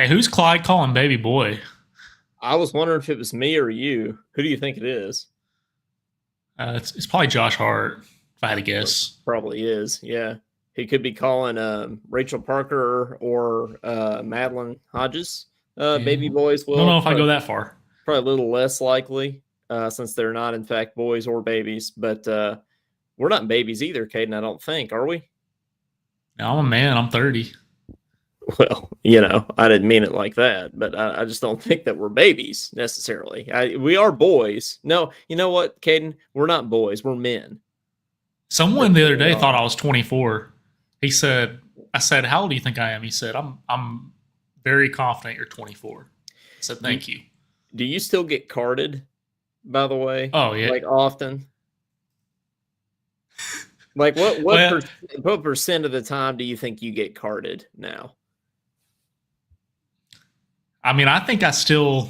Hey, who's Clyde calling baby boy? I was wondering if it was me or you. Who do you think it is? It's probably Josh Hart, if I had to guess. Probably is. Yeah, he could be calling Rachel Parker or Madeline Hodges. Yeah. Baby boys Don't will know if I go that far. probably a little less likely since they're not in fact boys or babies. But we're not babies either, Caden. I don't think, are we? Now, I'm a man. I'm 30. Well, I didn't mean it like that, but I just don't think that we're babies necessarily. We are boys. No, you know what, Caden? We're not boys. We're men. Someone That's the what other we day thought are. I was 24. He said, I said, how old do you think I am? He said, I'm very confident you're 24. I said, Do, thank you. do you still get carded, by the way? Oh, yeah. Like often? Like Well, what percent of the time do you think you get carded now? I mean, I think I still,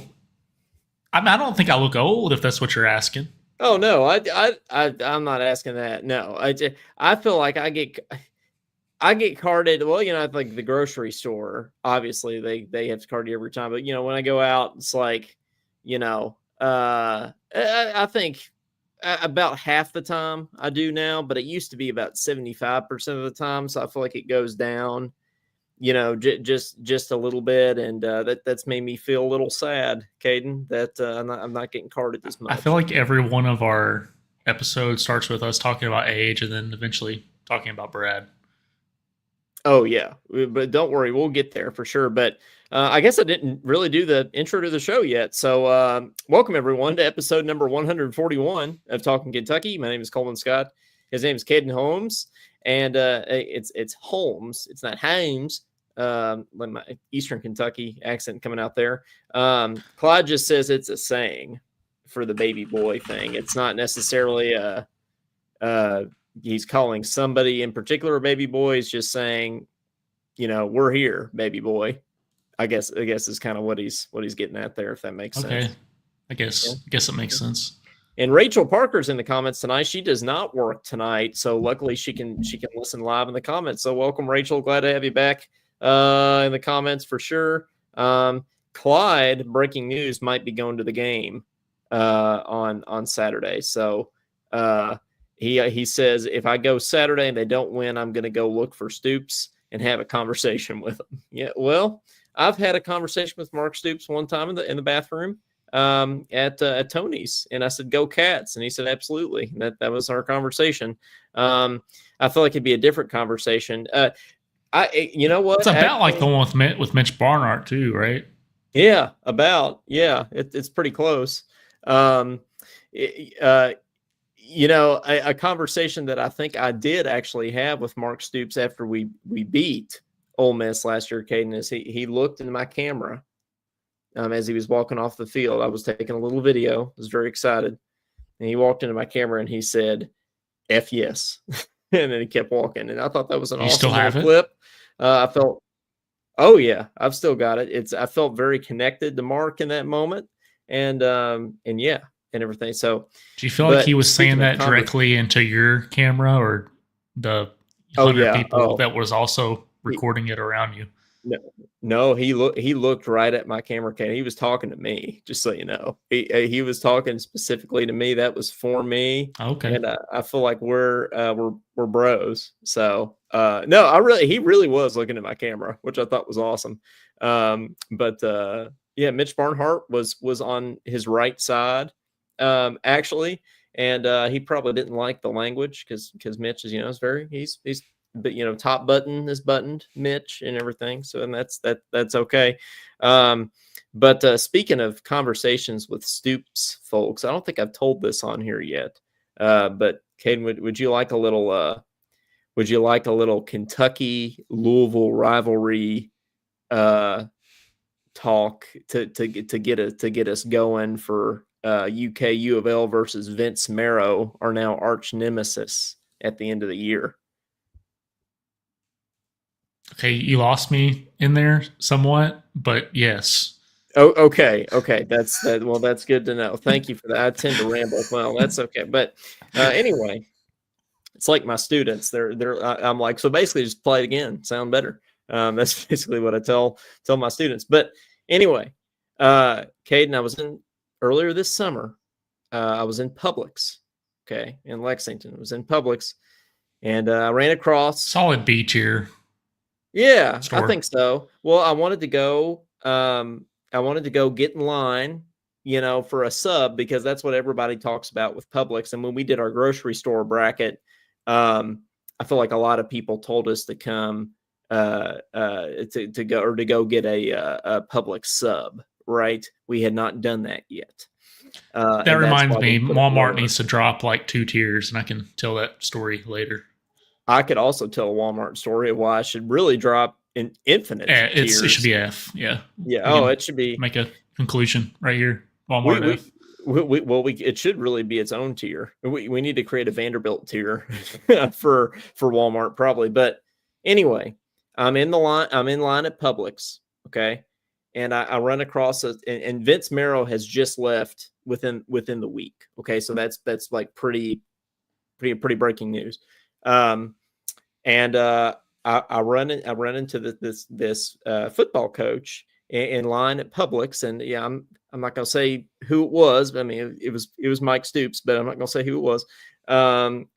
I mean, I don't think I look old if that's what you're asking. Oh no, I'm not asking that. No, I feel like I get carded. Well, at like the grocery store, obviously they have to card you every time. But when I go out, it's like, I think about half the time I do now, but it used to be about 75% of the time. So I feel like it goes down, just a little bit, and that's made me feel a little sad, Caden, that I'm not getting carded as I feel much. like every one of our episodes starts with us talking about age and then eventually talking about Brad. Oh yeah, but don't worry, we'll get there for sure. But I guess I didn't really do the intro to the show yet. So welcome everyone to episode number 141 of Talking Kentucky. My name is Coleman Scott. His name is Caden Holmes, and it's Holmes. It's not Hames. Like my Eastern Kentucky accent coming out there. Clyde just says it's a saying for the baby boy thing. It's not necessarily a he's calling somebody in particular a baby boy. He's just saying, we're here, baby boy. I guess is kind of what he's getting at there, if that makes Okay. sense. I Yeah. guess it makes sense. And Rachel Parker's in the comments tonight. She does not work tonight, so luckily she can listen live in the comments. So welcome, Rachel. Glad to have you back in the comments for sure. Clyde, breaking news, might be going to the game on Saturday. So he says if I go Saturday and they don't win, I'm going to go look for Stoops and have a conversation with him. Yeah, well, I've had a conversation with Mark Stoops one time in the bathroom at Tony's, and I said, "Go Cats," and he said, "Absolutely." That was our conversation. I feel like it'd be a different conversation. You know It's what? about like the Actually, one with Mitch Barnhart too, right? it's pretty close. Um, it, a conversation that I think I did actually have with Mark Stoops after we beat Ole Miss last year, Caden, is he looked into my camera as he was walking off the field. I was taking a little video, was very excited, and he walked into my camera and he said, "F yes," and then he kept walking, and I thought that was an Do you still awesome little have it? clip. I felt, oh yeah, I've still got it. I felt very connected to Mark in that moment, and yeah, and everything. So, Do you feel like he but was saying speaking of that conversation, directly into your camera or the oh 100 yeah, people that was also recording it around you? no, no, he looked right at my camera cam. He was talking to me, just so you know. He was talking specifically to me. That was for me, Okay. and I feel like we're bros. So no, he really was looking at my camera, which I thought was awesome. But yeah, Mitch Barnhart was on his right side, actually, and he probably didn't like the language because Mitch is very he's but top button is buttoned, Mitch, and everything. So and that's okay. But speaking of conversations with Stoops folks, I don't think I've told this on here yet. But Caden, would you like a little Kentucky Louisville rivalry talk to get us going for UK U of L versus Vince Marrow, our now arch nemesis at the end of the year? Okay, you lost me in there somewhat, but yes. Oh, okay, okay. That's that. Well, that's good to know. Thank you for that. I tend to ramble. Well, that's okay. But anyway, it's like my students. I'm like, so basically, just play it again. Sound better. That's basically what I tell my students. But anyway, Caden, I was in earlier this summer. I was in Publix, okay, in Lexington. I was in Publix, and I ran across. Solid B tier. Yeah, I Store. think so. Well, I wanted to go. I wanted to go get in line, for a sub because that's what everybody talks about with Publix. And when we did our grocery store bracket, I feel like a lot of people told us to come to go get a Publix sub. Right? We had not done that yet. That And that's reminds why we me, put it Walmart lower. needs to drop like 2 tiers, and I can tell that story later. I could also tell a Walmart story of why I should really drop in infinite It tiers. should be F. Yeah. Yeah. We can it should be. make a conclusion right here. Walmart F. It should really be its own tier. We need to create a Vanderbilt tier for Walmart probably. But anyway, I'm in line at Publix. Okay. And I run across and Vince Merrill has just left within the week. Okay. So that's like pretty breaking news. And I run into this football coach in line at Publix, and yeah, I'm not gonna say who it was. I mean, it was Mike Stoops, but I'm not gonna say who it was. So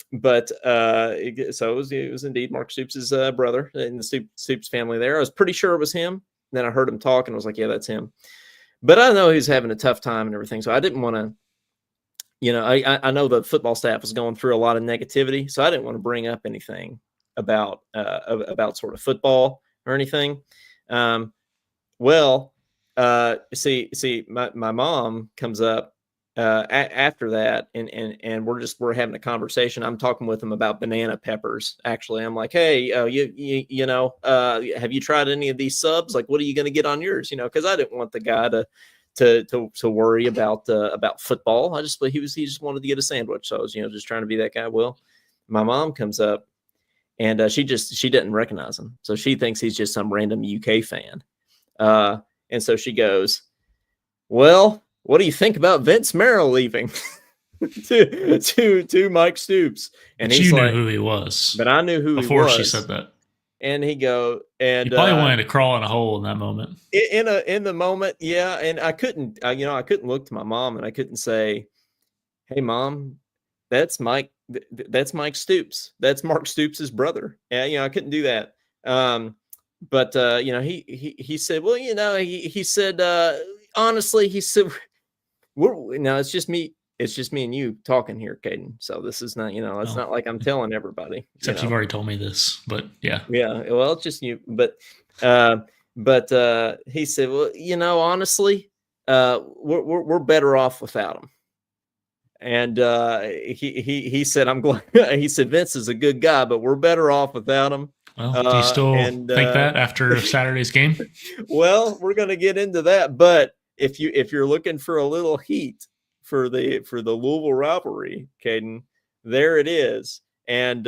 it was indeed Mark Stoops' brother in the Stoops family there. I was pretty sure it was him. Then I heard him talk and was like, yeah, that's him. But I know he's having a tough time and everything, so I didn't want to. I know the football staff was going through a lot of negativity, so I didn't want to bring up anything about sort of football or anything. See, my mom comes up after that, and we're having a conversation. I'm talking with him about banana peppers. Actually, I'm like, hey, have you tried any of these subs? Like, what are you going to get on yours? Because I didn't want the guy to worry about football. He just wanted to get a sandwich. So I was, just trying to be that guy. Well, my mom comes up and she didn't recognize him. So she thinks he's just some random UK fan. And so she goes, well, what do you think about Vince Merrill leaving to Mike Stoops? And but he's you like, knew who he was. But I knew who before he was. She said that. And he you probably wanted to crawl in a hole in that moment. In the moment, yeah. And I couldn't look to my mom and I couldn't say, hey, Mom, that's Mike Stoops. That's Mark Stoops' brother. Yeah, I couldn't do that. But he said, well, he said, honestly, he said, it's just me. It's just me and you talking here, Caden. So this is not, it's not like I'm telling everybody. Except you've already told me this, but yeah. Yeah. Well, it's just you. But he said, well, honestly, we're better off without him. And he said, I'm glad. He said, Vince is a good guy, but we're better off without him. Well, do you still think that after Saturday's game? Well, we're going to get into that. But if you're looking for a little heat for the Louisville rivalry, Caden, there it is. And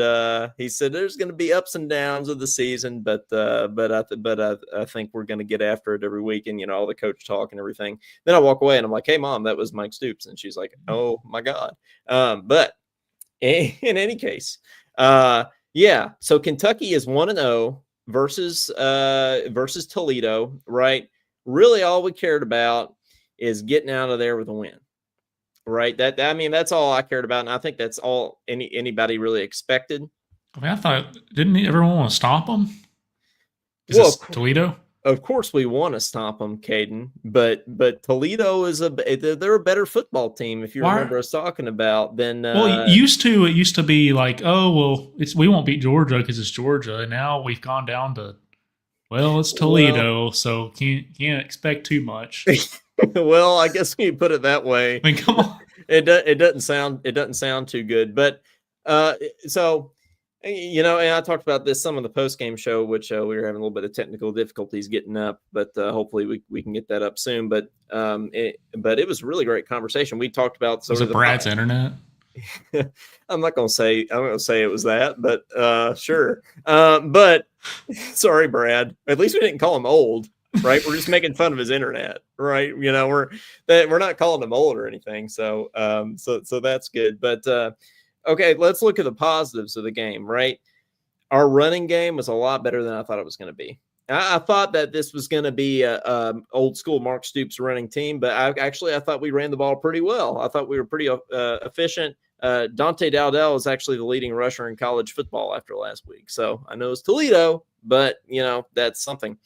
he said there's going to be ups and downs of the season, but I think we're going to get after it every week, and all the coach talk and everything. Then I walk away and I'm like, hey, Mom, that was Mike Stoops, and she's like, oh my God. But in any case, yeah. So Kentucky is 1-0 versus Toledo, right? Really, all we cared about is getting out of there with a win. Right. That's all I cared about. And I think that's all anybody really expected. I mean, I thought, didn't everyone want to stop them? It's Toledo? Of course we want to stop them, Caden, but Toledo they're a better football team. If you remember us talking about, then it used to be like, oh, well, we won't beat Georgia because it's Georgia. And now we've gone down to, well, it's Toledo. So can't expect too much. Well, I guess when you put it that way, I mean, come on. It doesn't sound too good. But so and I talked about this some of the post game show, which we were having a little bit of technical difficulties getting up, but hopefully we can get that up soon. But it was a really great conversation. We talked about was it Brad's internet? I'm not gonna say it was that, but sure. But sorry, Brad. At least we didn't call him old. Right, we're just making fun of his internet, right? We're not calling him old or anything, so that's good. But okay, let's look at the positives of the game. Right, our running game was a lot better than I thought it was going to be. I thought that this was going to be a old school Mark Stoops running team, but I thought we ran the ball pretty well. I thought we were pretty efficient. Dante Dowdell is actually the leading rusher in college football after last week. So I know it's Toledo, but that's something.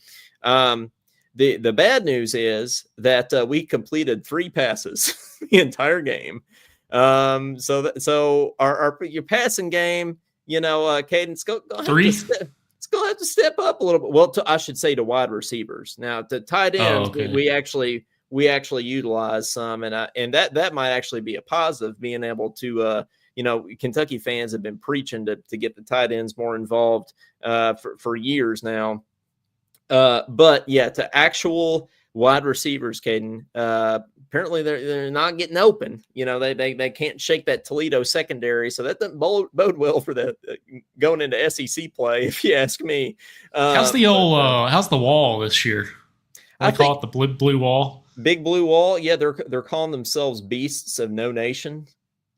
The bad news is that we completed 3 passes the entire game. So your passing game, Cadence, go 3. It's going to have to step up a little bit. Well, I should say to wide receivers. Now, to tight ends, okay. we actually utilize some, and that might actually be a positive, being able to, Kentucky fans have been preaching to get the tight ends more involved for years now. But yeah, to actual wide receivers, Caden, apparently they're not getting open. They can't shake that Toledo secondary, so that doesn't bode well for the going into SEC play, if you ask me. How's the how's the wall this year? I call it the blue wall. Big blue wall. Yeah, they're calling themselves Beasts of No Nation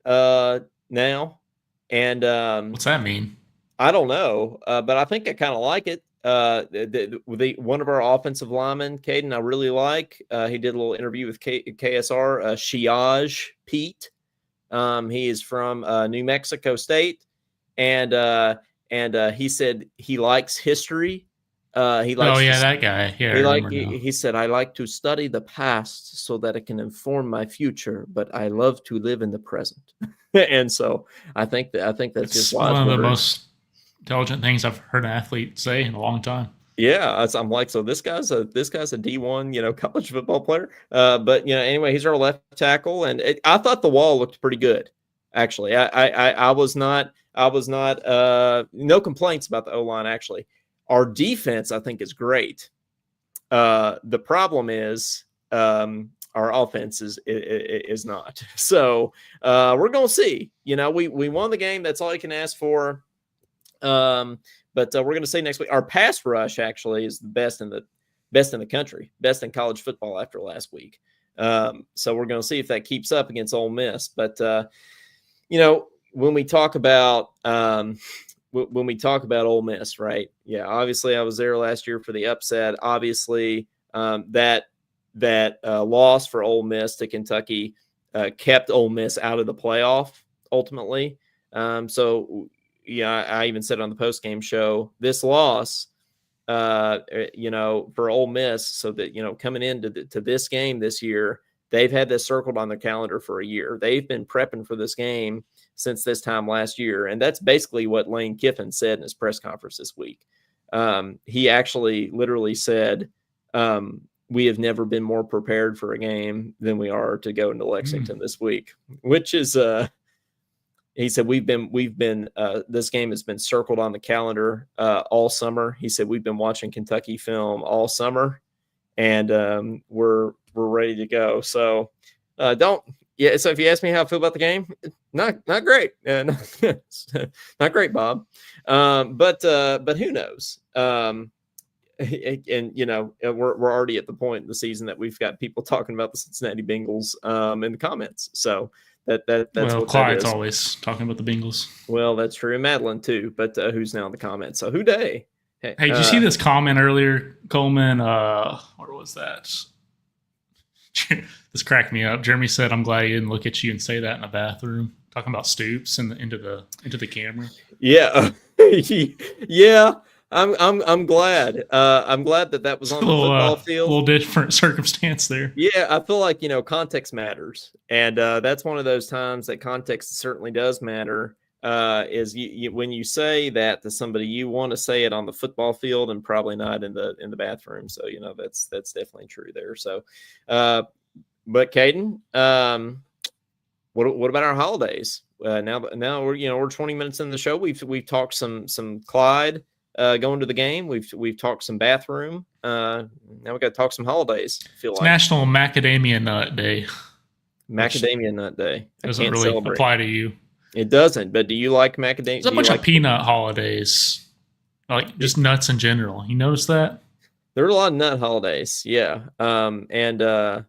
now. And what's that mean? I don't know, but I think I kind of like it. One of our offensive linemen, Caden, I really like. He did a little interview with KSR, Shiaj Pete. He is from New Mexico State, and he said he likes history. He likes that guy. Yeah, he said, I like to study the past so that it can inform my future, but I love to live in the present. And so I think that's just one of the most intelligent things I've heard an athlete say in a long time. Yeah, I'm like, so this guy's a D1, college football player. But anyway, he's our left tackle, and I thought the wall looked pretty good. Actually, I was not no complaints about the O-line. Actually, our defense I think is great. The problem is our offense is not. So we're gonna see. We won the game. That's all you can ask for. But we're going to say next week our pass rush actually is the best in the country, best in college football after last week. So we're going to see if that keeps up against Ole Miss. But when we talk about Ole Miss, right? Yeah, obviously I was there last year for the upset. Obviously, that loss for Ole Miss to Kentucky kept Ole Miss out of the playoff ultimately. So. Yeah, I even said on the post-game show, this loss, for Ole Miss, so that, coming into to this game this year, they've had this circled on their calendar for a year. They've been prepping for this game since this time last year. And that's basically what Lane Kiffin said in his press conference this week. He actually literally said, we have never been more prepared for a game than we are to go into Lexington this week, which is he said we've been this game has been circled on the calendar all summer. He said we've been watching Kentucky film all summer, and we're ready to go. So So if you ask me how I feel about the game, not great, not great, Bob. But who knows? And we're already at the point in the season that we've got people talking about the Cincinnati Bengals in the comments. So. That's what Clyde's always talking about the Bengals. Well, that's true. And Madeline too, but who's now in the comments? So who day? Hey, did you see this comment earlier, Coleman? Where was that? This cracked me up. Jeremy said, "I'm glad he didn't look at you and say that in the bathroom." Talking about Stoops and into the camera. Yeah, yeah. I'm glad. I'm glad that was on the football field. A little different circumstance there. Yeah, I feel like context matters, and that's one of those times that context certainly does matter. Is when you say that to somebody, you want to say it on the football field and probably not in the bathroom. So that's definitely true there. So, but Caden, what about our holidays? Now we're 20 minutes in the show. We've talked some Clyde. Going to the game, we've talked some bathroom. Now we got to talk some holidays. It's National Macadamia Nut Day. Macadamia Nut Day Doesn't really apply to you. It doesn't. But do you like macadamia? There's a bunch of peanut holidays, like just nuts in general. You notice that? There are a lot of nut holidays. Yeah. Yeah,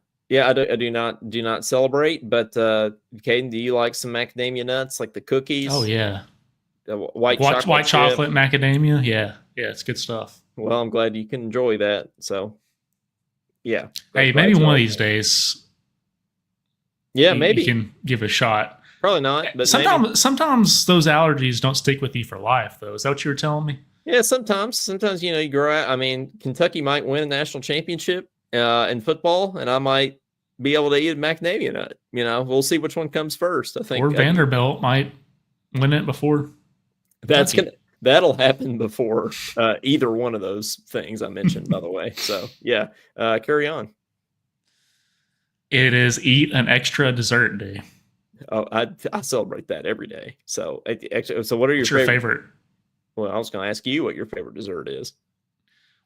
I do not celebrate. But Caden, do you like some macadamia nuts, like the cookies? Oh yeah. White chocolate macadamia, yeah. Yeah, it's good stuff. Well, I'm glad you can enjoy that. So, yeah. Hey, Glad maybe to one of know. these days Yeah, you maybe. can give it a shot. Probably not, but maybe. Sometimes those allergies don't stick with you for life, though. Is that what you were telling me? Yeah, sometimes you grow out. I mean, Kentucky might win a national championship in football, and I might be able to eat a macadamia nut. We'll see which one comes first. I Or think Vanderbilt might win it before that's Kentucky. that'll happen before either one of those things I mentioned. By the way, so yeah, carry on. It is eat an extra dessert day. Oh, I celebrate that every day. So actually, so what are your What's your favorite? favorite? Well, I was going to ask you what your favorite dessert is.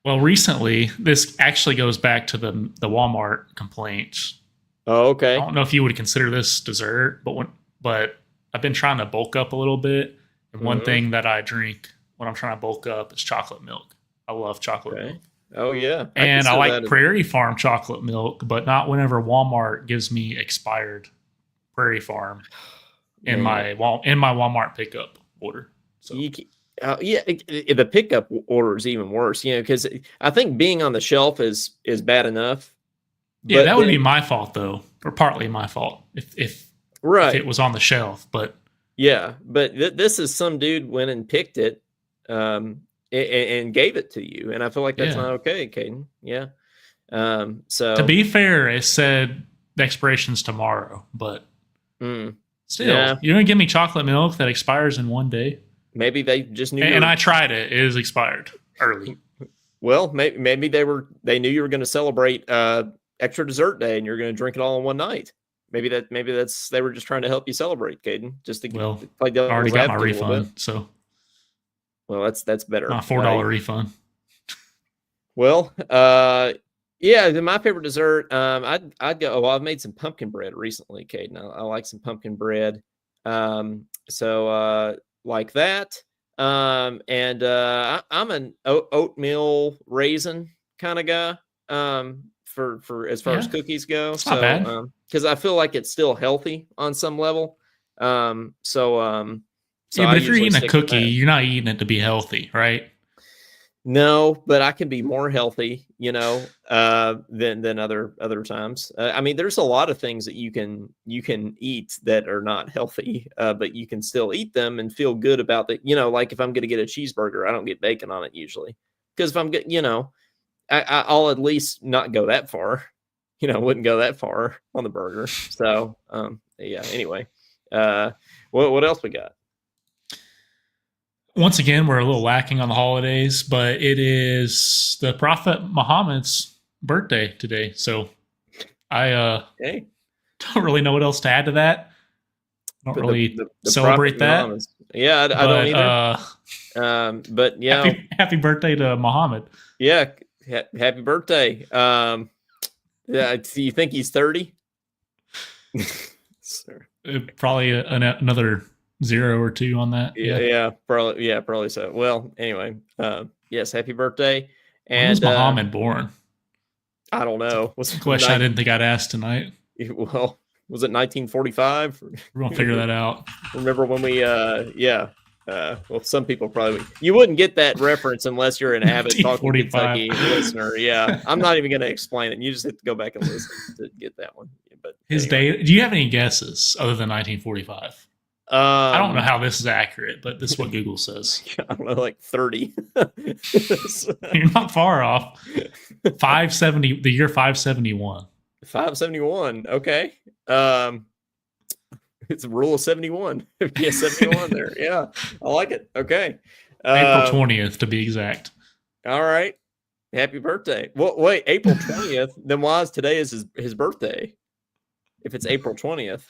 Well, recently, this actually goes back to the Walmart complaints. Oh, I okay. don't know if you would consider this dessert, but I've been trying to bulk up a little bit. And one Mm-hmm. thing that I drink when I'm trying to bulk up is chocolate milk. I love chocolate Okay. milk. Oh yeah, I And I consider like that. Prairie Farm chocolate milk, but not whenever Walmart gives me expired Prairie Farm in Man, my Walmart pickup order. So you, yeah, the pickup order is even worse. Because I think being on the shelf is bad enough. yeah, But that would be then, my fault though, or partly my fault if right, it was on the shelf. But yeah, but this is some dude went and picked it, and gave it to you, and I feel like that's yeah, not okay, Caden. Yeah. to So be fair, it said the expiration's tomorrow, but mm, still, yeah, you're gonna give me chocolate milk that expires in one day. maybe they just knew And I tried it; it is expired early. well, maybe they knew you were going to celebrate extra dessert day, and you're going to drink it all in one night. Maybe that's they were just trying to help you celebrate, Caden, just to Well, play I already devil's got my advocate a little bit. refund, so Well, that's better. my $4 refund. Well, yeah, my favorite dessert. I'd go. Oh, I've made some pumpkin bread recently, Caden. I like some pumpkin bread. So like that. And I'm an oatmeal raisin kind of guy. For as far as Yeah, cookies go. it's not bad. So because I feel like it's still healthy on some level. So Yeah, I but if you're usually eating a stick to cookie, that. you're not eating it to be healthy, right? No, but I can be more healthy, than other times. I mean, there's a lot of things that you can eat that are not healthy, but you can still eat them and feel good about the, like if I'm going to get a cheeseburger, I don't get bacon on it usually, because if I'm good, I'll at least not go that far, wouldn't go that far on the burger. So, yeah. Anyway, what else we got? Once again, we're a little lacking on the holidays, but it is the Prophet Muhammad's birthday today. So I Hey, don't really know what else to add to that. I don't but really the Prophet celebrate Muhammad. that. Yeah, I don't But either. But yeah, happy birthday to Muhammad. yeah, happy birthday. Yeah, do you think he's 30? Sir. Probably another 0 or 2 on that. Yeah, probably so. Well, anyway, yes, happy birthday. When was And Muhammad born? I don't know. It's a question I didn't think I'd ask tonight. Well, was it 1945? We're gonna figure that out. Remember when we yeah. Well, some people probably you wouldn't get that reference unless you're an avid Talking 1945. Kentucky listener. Yeah, I'm not even going to explain it. You just have to go back and listen to get that one. But His anyway. date. Do you have any guesses other than 1945? I don't know how this is accurate, but this is what Google says. I don't know, like 30. You're not far off. 570. The year 571. 571. Okay. It's a rule of 71. Yeah, 71 there. Yeah, I like it. Okay. April 20th to be exact. All right. Happy birthday. Well, wait, April 20th. Then why is today is his birthday? If it's April 20th.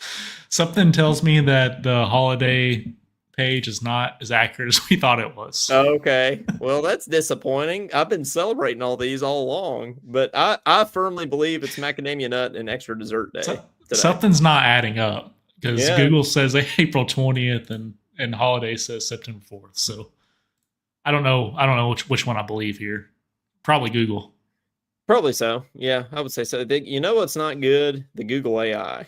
Something tells me that the holiday page is not as accurate as we thought it was. Okay. Well, that's disappointing. I've been celebrating all these all along, but I firmly believe it's macadamia nut and extra dessert day today. Something's not adding up because Google says April 20th and holiday says September 4th. So I don't know which one I believe here. Probably Google. Probably so. Yeah, I would say so. You know what's not good? The Google AI.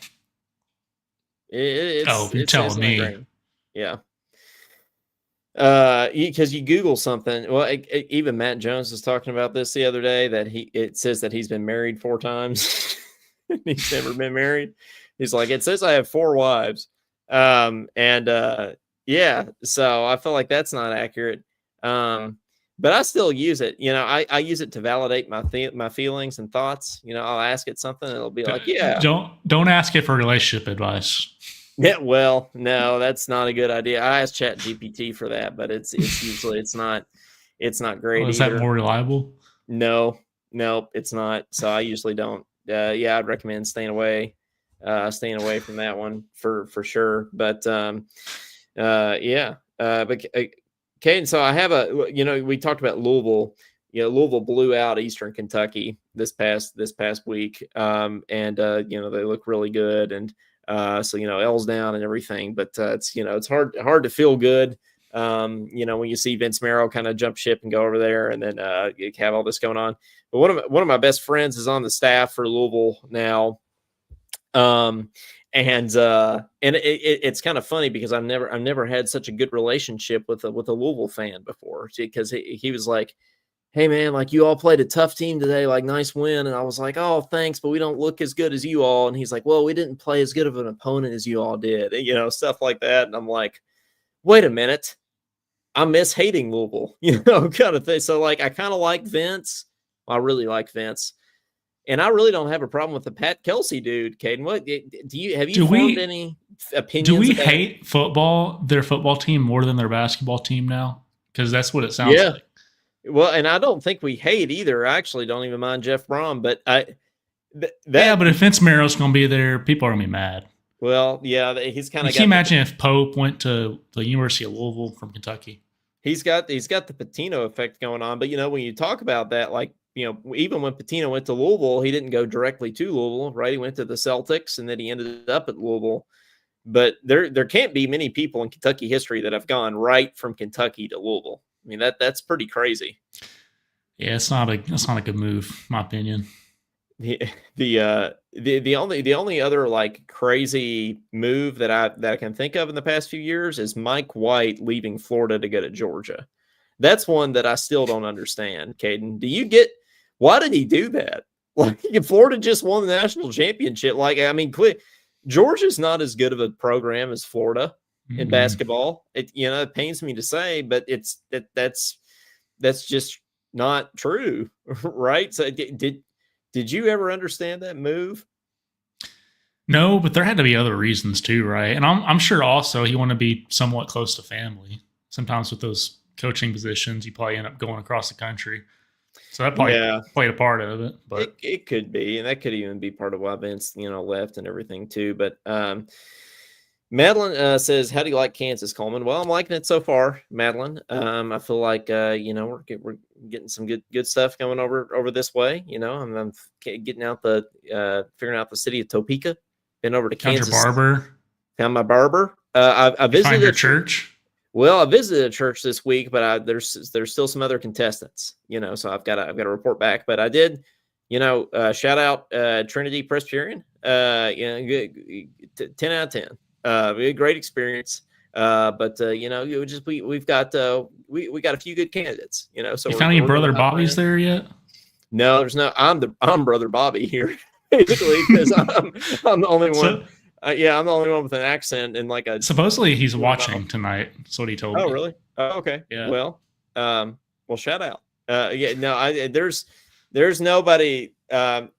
You're telling me. Yeah. Because you Google something. Well, even Matt Jones was talking about this the other day, that it says that he's been married 4 times. He's never been married. He's like, it says I have 4 wives. Yeah, so I feel like that's not accurate. But I still use it. I use it to validate my feelings and thoughts. I'll ask it something and it'll be like, yeah. Don't ask it for relationship advice. Yeah, well, no, that's not a good idea. I asked Chat GPT for that, but it's usually it's not great. Is either. That more reliable? No, it's not. So I usually don't. Yeah, I'd recommend staying away from that one for sure. But yeah. But Caden, so I have we talked about Louisville. Louisville blew out Eastern Kentucky this past week. And they look really good. And so L's down and everything, but it's hard to feel good. When you see Vince Marrow kind of jump ship and go over there, and then you have all this going on. But one of my best friends is on the staff for Louisville now. And it's kind of funny because I've never had such a good relationship with a Louisville fan before, because he was like, hey man, like you all played a tough team today, like nice win. And I was like, oh, thanks, but we don't look as good as you all. And he's like, well, we didn't play as good of an opponent as you all did, stuff like that. And I'm like, wait a minute, I miss hating Louisville, kind of thing. So like, I kind of like Vince. I really like Vince. And I really don't have a problem with the Pat Kelsey dude, Caden. What have you formed any opinions? Do we hate their football team more than their basketball team now? Because that's what it sounds like. Well, and I don't think we hate either. I actually don't even mind Jeff Brom, but but if Vince Marrow's going to be there, people are going to be mad. Well, yeah, he's kind of. Can you imagine if Pope went to the University of Louisville from Kentucky? He's got the Pitino effect going on, but when you talk about that, like even when Pitino went to Louisville, he didn't go directly to Louisville, right? He went to the Celtics, and then he ended up at Louisville. But there can't be many people in Kentucky history that have gone right from Kentucky to Louisville. I mean, that's pretty crazy. Yeah, it's not a good move, in my opinion. The only other like crazy move that I can think of in the past few years is Mike White leaving Florida to go to Georgia. That's one that I still don't understand. Caden, why did he do that? Like, Florida just won the national championship. Like, I mean, Georgia's not as good of a program as Florida in basketball. It pains me to say, but that's just not true, right? So did you ever understand that move? No, but there had to be other reasons too, right? And I'm sure also he wanted to be somewhat close to family. Sometimes with those coaching positions, you probably end up going across the country. So that probably played a part of it. But it could be, and that could even be part of why Vince, left and everything too. But Madeline says, how do you like Kansas, Coleman? Well, I'm liking it so far, Madeline. I feel like we're getting some good stuff going over this way. I'm getting out figuring out the city of Topeka. Been over to Kansas. Found your barber. Found my barber. I visited find your church. Well, I visited a church this week, but there's still some other contestants. So I've got to report back. But I did, shout out Trinity Presbyterian. 10 out of 10. A great experience. But we've got we got a few good candidates. So you found any brother Bobbies there yet? No, there's no. I'm brother Bobby here, basically, because I'm the only one. I'm the only one with an accent and like a. Supposedly he's watching tonight. That's what he told me. Oh, really? Oh, okay. Yeah. Well, shout out. There's nobody.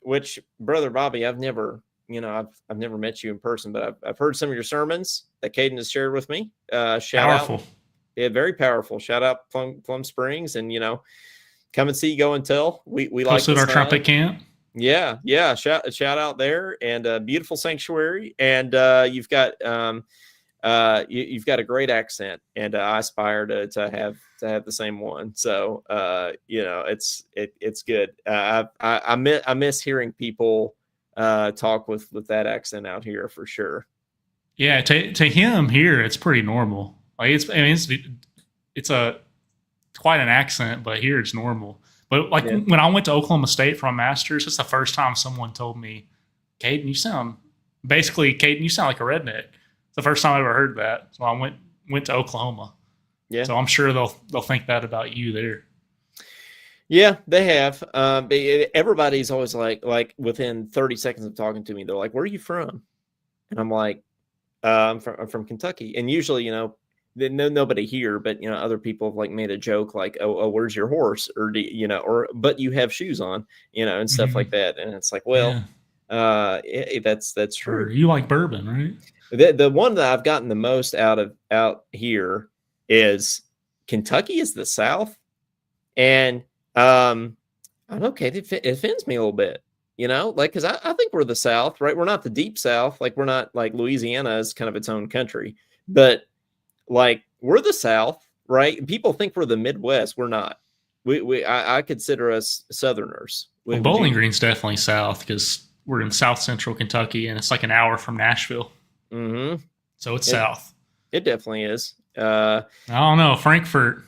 Which brother Bobby, I've never met you in person, but I've heard some of your sermons that Caden has shared with me. Shout out. Yeah, very powerful. Shout out Plum Springs, and come and see Go and Tell. We like our trumpet camp. Yeah. Shout out there, and a beautiful sanctuary, and you've got you've got a great accent, and I aspire to have the same one. So it's good. I miss hearing people talk with that accent out here for sure. Yeah, to him here, it's pretty normal. Like it's quite an accent, but here it's normal. But when I went to Oklahoma State for a master's, it's the first time someone told me, Caden, you sound like a redneck. It's the first time I ever heard that. So I went to Oklahoma. Yeah. So I'm sure they'll think that about you there. Yeah, they have. Everybody's always like within 30 seconds of talking to me, they're like, "Where are you from?" And I'm like, I'm from Kentucky." And usually, nobody here, but other people have like made a joke like, "Oh, where's your horse?" Or but you have shoes on, and stuff like that. And it's like, well, that's Or true. you like bourbon, right? The one that I've gotten the most out here is Kentucky is the South, and I don't know, Kate, it offends me a little bit, like, because I think we're the South, right? We're not the deep South. Like, we're not like Louisiana is kind of its own country, but like, we're the South, right? People think we're the Midwest. We're not. I consider us Southerners. Well, Bowling Green's definitely South because we're in South Central Kentucky and it's like an hour from Nashville. Mm-hmm. So it's South. It definitely is. I don't know. Frankfurt,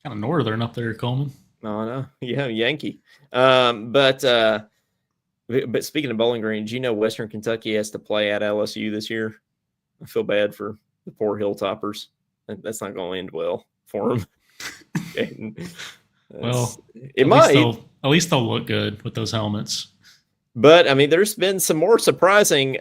kind of northern up there, Coleman. Oh no, yeah, Yankee. But speaking of Bowling Green, do you know Western Kentucky has to play at LSU this year? I feel bad for the poor Hilltoppers. That's not going to end well for them. Well, it might. At least they'll look good with those helmets. But I mean, there's been some more surprising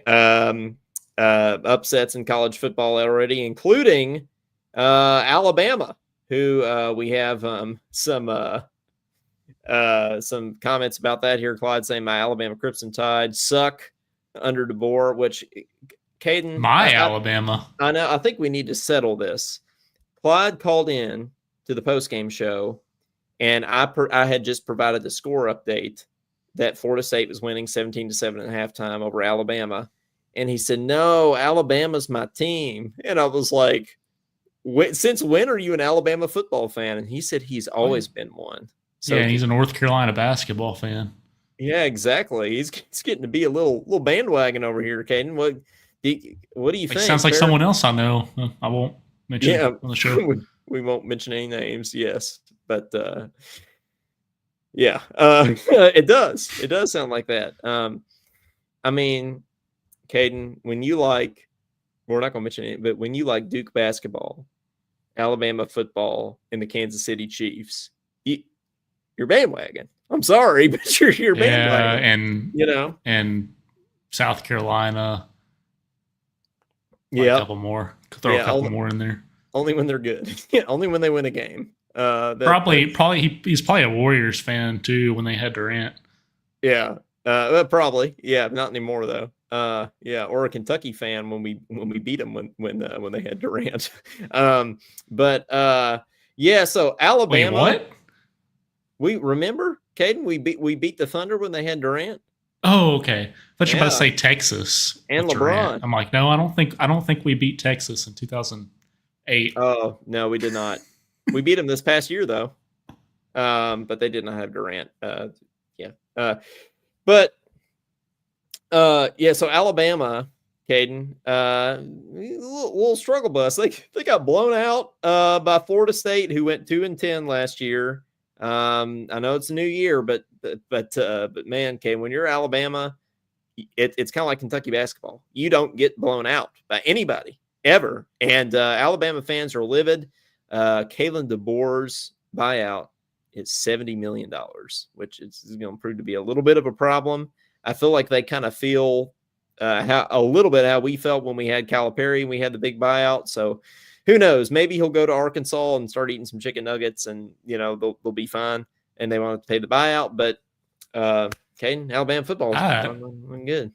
upsets in college football already, including Alabama, who we have some comments about that here. Clyde saying my Alabama Crimson Tide suck under DeBoer, which Caden, Alabama. I know. I think we need to settle this. Clyde called in to the postgame show, and I had just provided the score update that Florida State was winning 17-7 at halftime over Alabama, and he said, "No, Alabama's my team," and I was like, since when are you an Alabama football fan? And he said he's always been one. So yeah, he's a North Carolina basketball fan. Yeah, exactly. He's getting to be a little bandwagon over here, Caden. What do you think? Sounds like someone else I know. I won't mention on the show. We won't mention any names. Yes, but yeah, it does. It does sound like that. I mean, Caden, when you like. We're not going to mention it, but when you like Duke basketball, Alabama football, and the Kansas City Chiefs, you're bandwagon. I'm sorry, but you're bandwagon. And and South Carolina. Yeah, a couple more. Throw a couple more in there. Only when they're good. Only when they win a game. He's probably a Warriors fan too when they had Durant. Yeah, probably. Yeah, not anymore though. Yeah, or a Kentucky fan when we beat them when they had Durant. Yeah, so Alabama. Wait, what? We remember, Caden, we beat the Thunder when they had Durant. Oh, okay. I thought you were about to say Texas and LeBron. Durant. I'm like, no, I don't think we beat Texas in 2008. Oh no, we did not. We beat them this past year though, but they did not have Durant. So Alabama, Caden, little struggle bus. They got blown out by Florida State, who went 2-10 last year. I know it's a new year, but man, Caden, when you're Alabama, it's kind of like Kentucky basketball. You don't get blown out by anybody ever, and Alabama fans are livid. Kalen DeBoer's buyout is $70 million, which is going to prove to be a little bit of a problem. I feel like they kind of feel a little bit how we felt when we had Calipari and we had the big buyout. So who knows? Maybe he'll go to Arkansas and start eating some chicken nuggets, and they'll be fine. And they won't pay the buyout. But Caden, Alabama football is doing good.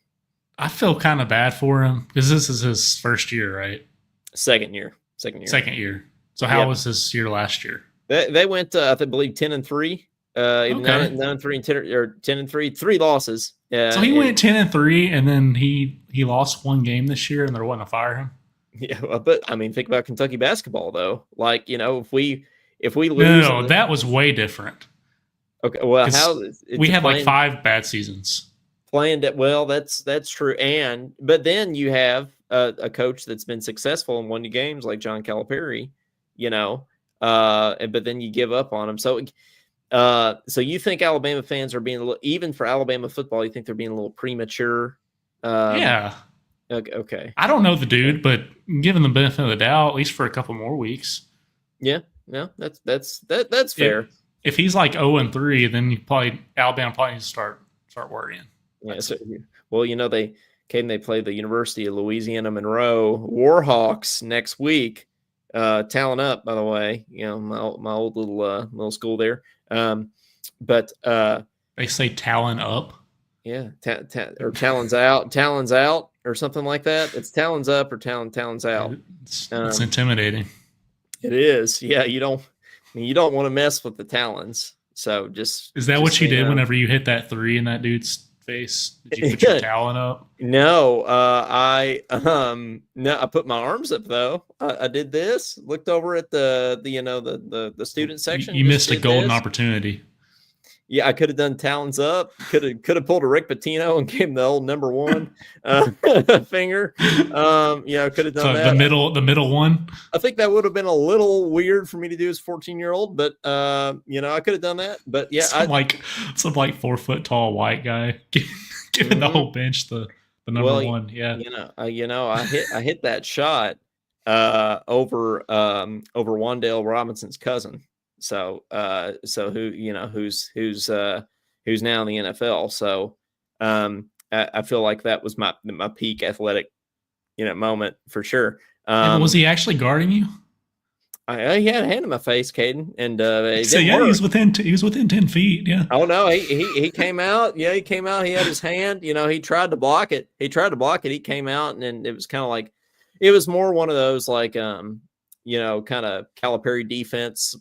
I feel kind of bad for him because this is his first year, right? Second year. So how was his year last year? They went, I believe, 10-3. 9-3 and 10 or 10-3, 3 losses. So he went 10-3, and then he lost one game this year, and they're wanting to fire him. Yeah, but I mean, think about Kentucky basketball though. Like, if we lose, no, that was way different. Okay, well, we had like 5 bad seasons. Playing that well, that's true. But then you have a coach that's been successful and won the games like John Calipari, but then you give up on him. So you think Alabama fans are being even for Alabama football, you think they're being a little premature? Yeah. Okay. I don't know the dude, but given the benefit of the doubt, at least for a couple more weeks. Yeah. No, that's If fair. if he's like 0-3, then you probably Alabama probably needs to start worrying. Yeah. So, well, they play the University of Louisiana Monroe Warhawks next week. Talent up, by the way. My old little school there. But They say talent up. yeah, or talons out, or something like that. It's talons up or talons out. It's intimidating. It is. Yeah, you don't want to mess with the talons. So is that what you did whenever you hit that 3 in that dude's face? Did you put your talon up? No, I put my arms up though. I did this. Looked over at the student section. You missed a golden opportunity. Yeah, I could have done talons up. Could have pulled a Rick Pitino and gave him the old number 1 finger. Could have done that. The middle one. I think that would have been a little weird for me to do as a 14-year-old, but I could have done that. But yeah, some 4 foot tall white guy giving the whole bench the number 1. Yeah, I hit that shot over Wandale Robinson's cousin. So who's now in the NFL. So I feel like that was my peak athletic moment for sure. Was he actually guarding you? He had a hand in my face, Caden, and he was within 10 feet. Yeah. Oh no, he came out. Yeah, he came out. He had his hand. He tried to block it. He came out, and it was kind of like, it was more one of those kind of Calipari defense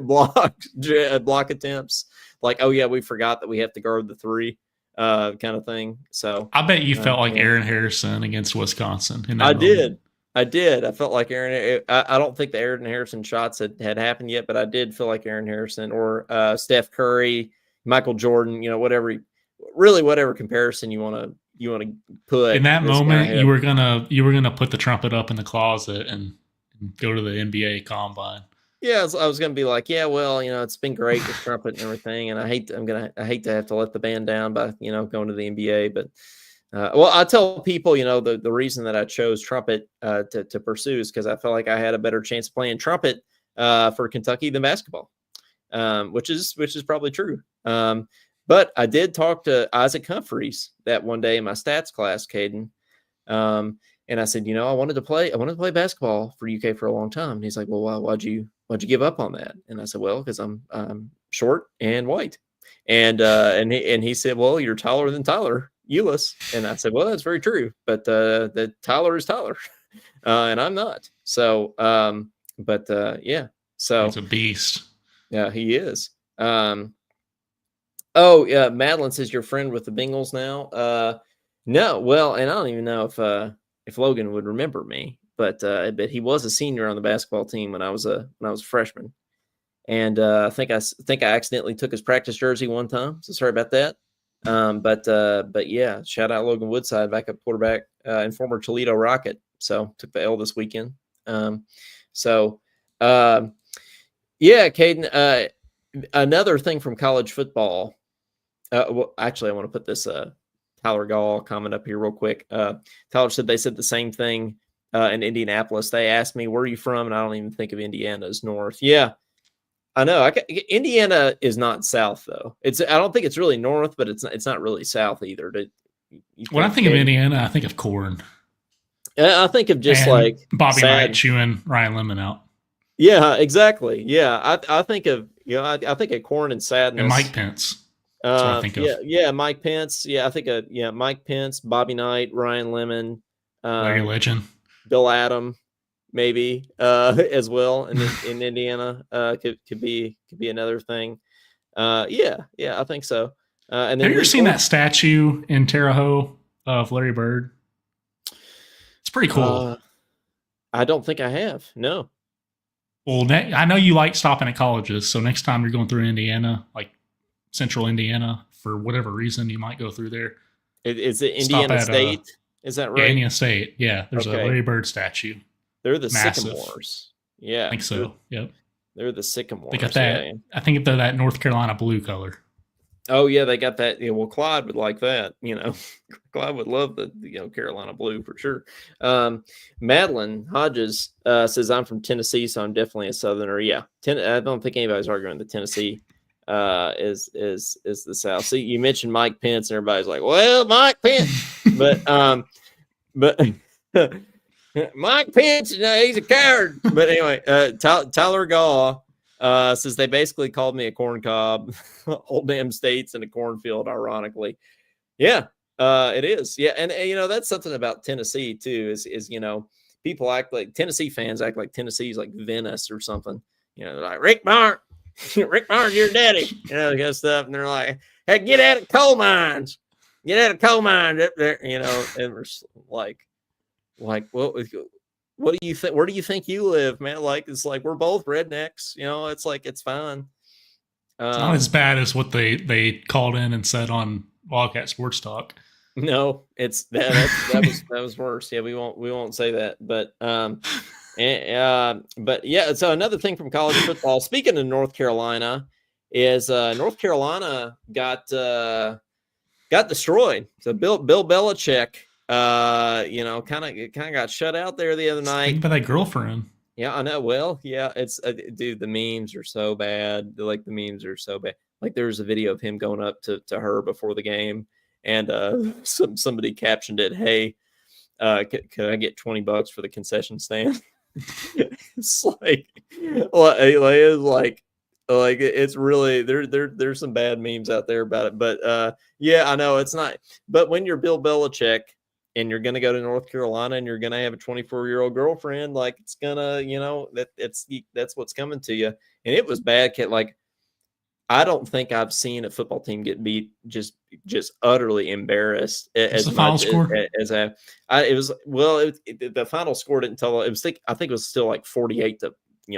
block attempts. Like, oh yeah, we forgot that we have to guard the 3 kind of thing. So I bet you felt like Aaron Harrison against Wisconsin. I did. I felt like Aaron. I don't think the Aaron Harrison shots had happened yet, but I did feel like Aaron Harrison or Steph Curry, Michael Jordan. Whatever comparison you want to put in that moment. You were gonna put the trumpet up in the closet and go to the NBA combine. Yeah, I was gonna be like, yeah, well, it's been great with trumpet and everything, and I hate to have to let the band down by going to the NBA, but. Well, I tell people, the reason that I chose trumpet to pursue is because I felt like I had a better chance of playing trumpet for Kentucky than basketball, which is probably true. But I did talk to Isaac Humphreys that one day in my stats class, Caden, and I said, I wanted to play basketball for UK for a long time. And he's like, well, why'd you give up on that? And I said, well, because I'm short and white, and he said, well, you're taller than Tyler Eulis. And I said, well, that's very true, but the Tyler is Tyler, and I'm not. So yeah, so it's a beast. Yeah, he is. Oh yeah, Madeline says your friend with the Bengals now. No, well, and I don't even know if Logan would remember me, but he was a senior on the basketball team when I was a freshman, and I think I accidentally took his practice jersey one time, so sorry about that. But yeah, shout out Logan Woodside, backup quarterback and former Toledo Rocket. So took the L this weekend. Yeah, Caden, another thing from college football. Well, actually, I want to put this Tyler Gall comment up here real quick. Tyler said they said the same thing in Indianapolis. They asked me, where are you from? And I don't even think of Indiana as north. Yeah. I know. Indiana is not south though. I don't think it's really north, but it's not really south either. When I think of Indiana, I think of corn. I think of just like Bobby Knight chewing Ryan Lemon out. Yeah, exactly. Yeah, I think of I think of corn and sadness. And Mike Pence. That's what I think of. Yeah, Mike Pence. Yeah, I think of Mike Pence, Bobby Knight, Ryan Lemon, Larry Legend, Bill Adam. Maybe as well in Indiana could be another thing. Yeah, I think so. And then have you ever seen that statue in Terre Haute of Larry Bird? It's pretty cool. I don't think I have. No. Well, I know you like stopping at colleges, so next time you're going through Indiana, like Central Indiana, for whatever reason, you might go through there. Is it Indiana State? Is that right? Yeah, Indiana State. Yeah, there's a Larry Bird statue. They're the Sycamores. Yeah. I think so. Yep. They're the Sycamores. They got that. I think they're that North Carolina blue color. Oh yeah, they got that. Well, Clyde would like that. Clyde would love the Carolina blue for sure. Madeline Hodges says, "I'm from Tennessee, so I'm definitely a Southerner." Yeah, I don't think anybody's arguing that Tennessee is the South. See, you mentioned Mike Pence, and everybody's like, "Well, Mike Pence," but Mike Pence, he's a coward. But anyway, Tyler Gaw says they basically called me a corn cob, old damn states in a cornfield. Ironically, yeah, it is. Yeah, and that's something about Tennessee too. Is people act like Tennessee fans act like Tennessee's like Venice or something. Like Rick Barnes, Rick Barnes, your daddy, that kind of stuff, and they're like, "Hey, get out of coal mines, up there," and we're like, what do you think? Where do you think you live, man? Like, it's like we're both rednecks. It's like it's fine. It's not as bad as what they called in and said on Wildcat Sports Talk. No, it's that was worse. Yeah, we won't say that. But but yeah. So another thing from college football. Speaking of North Carolina, is North Carolina got destroyed. So Bill Belichick, kind of got shut out there the other night. Think about that girlfriend. Yeah, I know. Well, yeah, it's dude. The memes are so bad. Like the memes are so bad. Like there's a video of him going up to her before the game, and somebody captioned it, "Hey, can I get $20 for the concession stand?" It's like it's really there's some bad memes out there about it, but yeah, I know it's not. But when you're Bill Belichick and you're gonna go to North Carolina and you're gonna have a 24-year-old girlfriend, like it's gonna, that's what's coming to you. And it was bad. Like I don't think I've seen a football team get beat just utterly embarrassed as the final score as the final score didn't tell. I think it was still like 48 to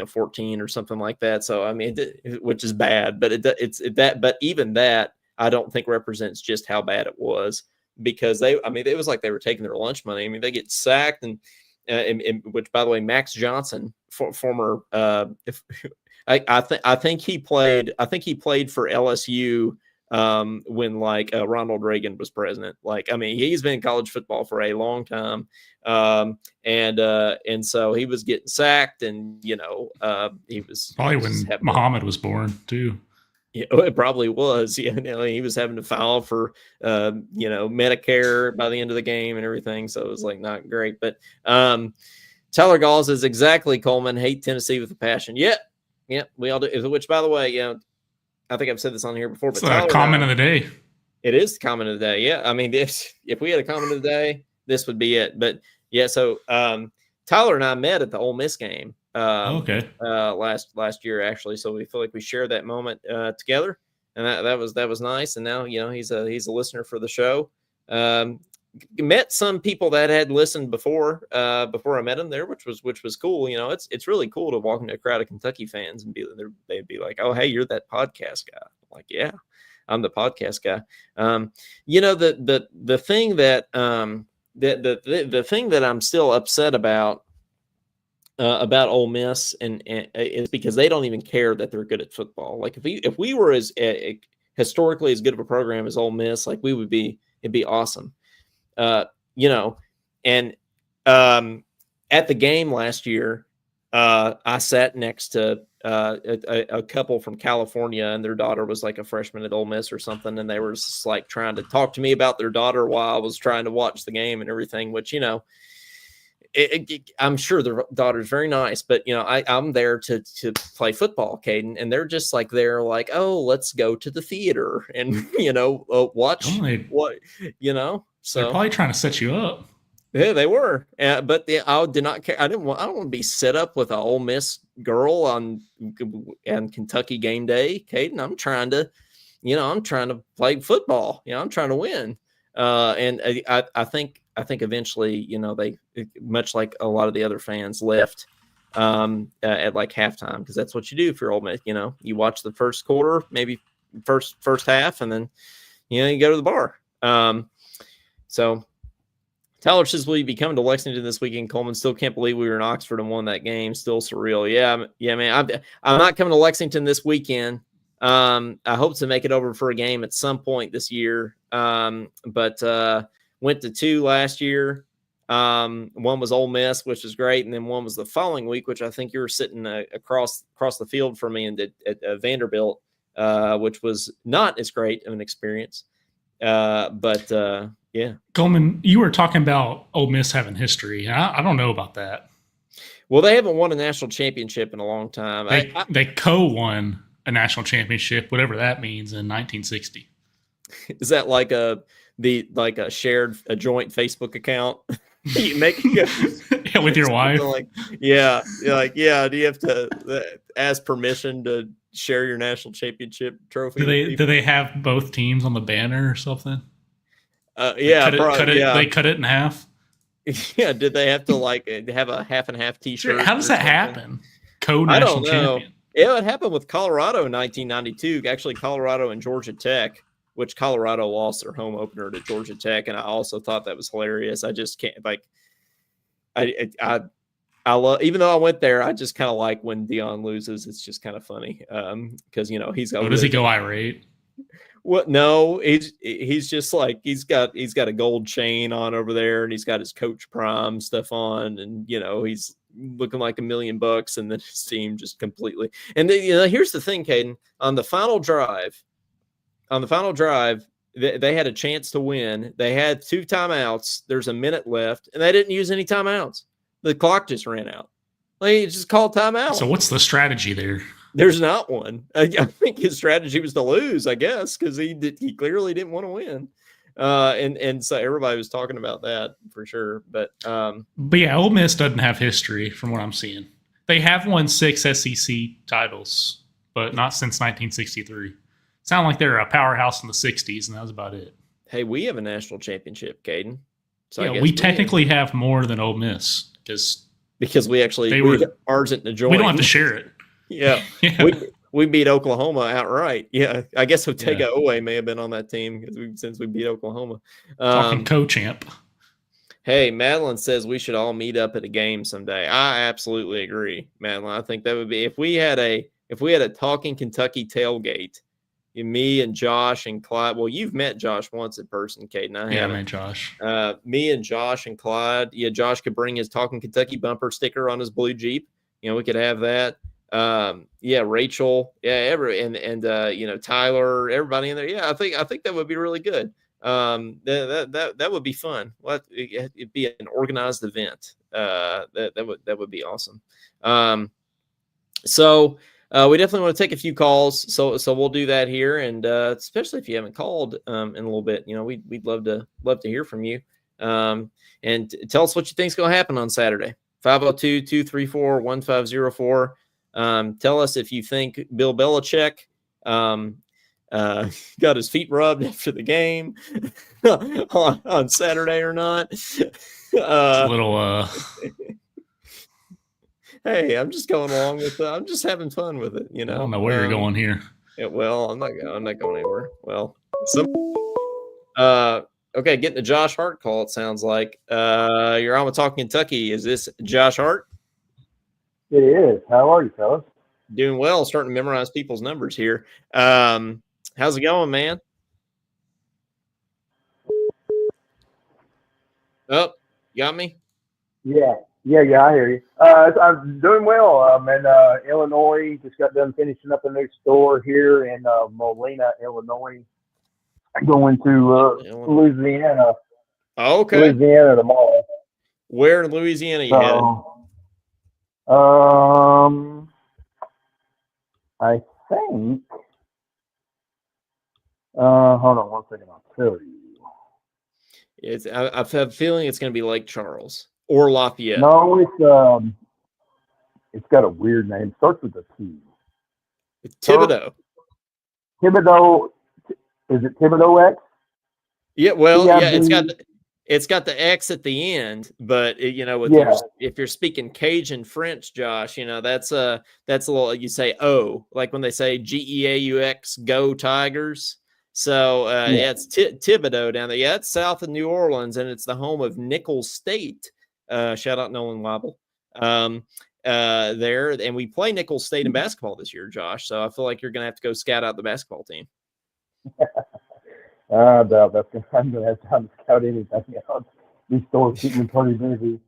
14 or something like that. So I mean, which is bad, but but even that I don't think represents just how bad it was, because it was like they were taking their lunch money. I mean, they get sacked, and which, by the way, Max Johnson, former, I think he played for LSU when Ronald Reagan was president. He's been in college football for a long time. And so he was getting sacked, and he was probably when Muhammad was born too. Yeah, it probably was. Yeah, he was having to file for Medicare by the end of the game and everything, so it was like not great. But Tyler Gall says, exactly, Coleman, hate Tennessee with a passion. Yeah, we all do. Which, by the way, I think I've said this on here before. But it's a comment of the day. It is the comment of the day. Yeah, I mean, if we had a comment of the day, this would be it. But yeah, so Tyler and I met at the Ole Miss game. Last year, actually, so we feel like we shared that moment together, and that was nice. And now he's a listener for the show. Met some people that had listened before I met him there, which was cool. It's really cool to walk into a crowd of Kentucky fans and they'd be like, "Oh, hey, you're that podcast guy." I'm like, "Yeah, I'm the podcast guy." The thing that the thing that I'm still upset about Ole Miss and is because they don't even care that they're good at football. Like if we were as historically as good of a program as Ole Miss, like it'd be awesome. And at the game last year, I sat next to a couple from California, and their daughter was like a freshman at Ole Miss or something, and they were just like trying to talk to me about their daughter while I was trying to watch the game and everything, which I'm sure the daughter's very nice, but I'm there to play football, Caden, and they're just like oh, let's go to the theater and watch what So they're probably trying to set you up. Yeah, they were, but I did not care. I don't want to be set up with an Ole Miss girl on Kentucky game day, Caden. I'm trying to play football. I'm trying to win. And I think eventually, they, much like a lot of the other fans, left at like halftime, because that's what you do if you're Ole Miss. You watch the first quarter, maybe first half, and then you go to the bar. So Tyler says, will you be coming to Lexington this weekend, Coleman? Still can't believe we were in Oxford and won that game. Still surreal. Yeah, man. I'm not coming to Lexington this weekend. I hope to make it over for a game at some point this year. But went to 2 last year. One was Ole Miss, which was great, and then one was the following week, which I think you were sitting across the field from me at Vanderbilt, which was not as great of an experience. But yeah. Coleman, you were talking about Ole Miss having history. I don't know about that. Well, they haven't won a national championship in a long time. They co-won a national championship, whatever that means, in 1960. Is that like a shared joint Facebook account? You make with your wife? Yeah. Do you have to ask permission to share your national championship trophy? Do they have both teams on the banner or something? Yeah, they cut it in half. Yeah, did they have to have a half and half T-shirt? Sure. How does that happen? Co-national champion. Yeah, it happened with Colorado in 1992. Actually, Colorado and Georgia Tech, which Colorado lost their home opener to Georgia Tech, and I also thought that was hilarious. I just can't I love, even though I went there, I just kind of like when Dion loses. It's just kind of funny because he's got. Does he go irate? Well, no, he's just like he's got a gold chain on over there, and he's got his Coach Prime stuff on, and he's looking like $1 million, and then his team just completely. And here's the thing, Caden. On the final drive, they had a chance to win. They had 2 timeouts. There's a minute left, and they didn't use any timeouts. The clock just ran out. They just called timeout. So what's the strategy there? There's not one. I think his strategy was to lose, I guess, because he clearly didn't want to win. And so everybody was talking about that for sure. But yeah, Ole Miss doesn't have history from what I'm seeing. They have won 6 SEC titles, but not since 1963. Sound like they're a powerhouse in the 60s, and that was about it. Hey, we have a national championship, Caden. So yeah, we technically have more than Ole Miss because we actually Argent to join. We don't have to share it. Yeah. We beat Oklahoma outright. Yeah, I guess Otega Owe may have been on that team since we beat Oklahoma. Talking co-champ. Hey, Madeline says we should all meet up at a game someday. I absolutely agree, Madeline. I think that would be if we had a Talking Kentucky tailgate. Me and Josh and Clyde. Well, you've met Josh once in person, Caden. I met Josh. Me and Josh and Clyde. Yeah, Josh could bring his Talking Kentucky bumper sticker on his blue Jeep. We could have that. Rachel. Yeah, and Tyler. Everybody in there. Yeah, I think that would be really good. That would be fun. It'd be an organized event. That would be awesome. So. We definitely want to take a few calls, so we'll do that here, and especially if you haven't called in a little bit, we'd love to hear from you, and tell us what you think's going to happen on Saturday. 502-234-1504. Tell us if you think Bill Belichick got his feet rubbed after the game on Saturday or not. It's a little. Hey, I'm just going along with it. I'm just having fun with it, I don't know where you're going here. Yeah, well, I'm not going anywhere. Well, okay, getting the Josh Hart call, it sounds like. You're on with Talking Kentucky. Is this Josh Hart? It is. How are you, fellas? Doing well. Starting to memorize people's numbers here. How's it going, man? Oh, you got me? Yeah, I hear you. I'm doing well. I'm in Illinois. Just got done finishing up a new store here in Molina, Illinois. I'm going to Louisiana. Oh, okay. Louisiana tomorrow. Where in Louisiana you headed? I think. Hold on one second. I'll tell you. I have a feeling it's going to be Lake Charles or Lafayette. No, it's got a weird name. It starts with a T. It's Thibodeau. Thibodeau. Is it Thibodeau X? Yeah. Well, yeah. It's got the X at the end, but if you're speaking Cajun French, Josh, that's a little. You say O, like when they say Geaux, go Tigers. So it's Thibodeau down there. Yeah, it's south of New Orleans, and it's the home of Nicholls State. Shout out Nolan Wobble. there, and we play Nichols State in basketball this year, Josh. So I feel like you're going to have to go scout out the basketball team. I doubt that's gonna. I'm gonna have time to scout anything else. These stores keep me pretty busy.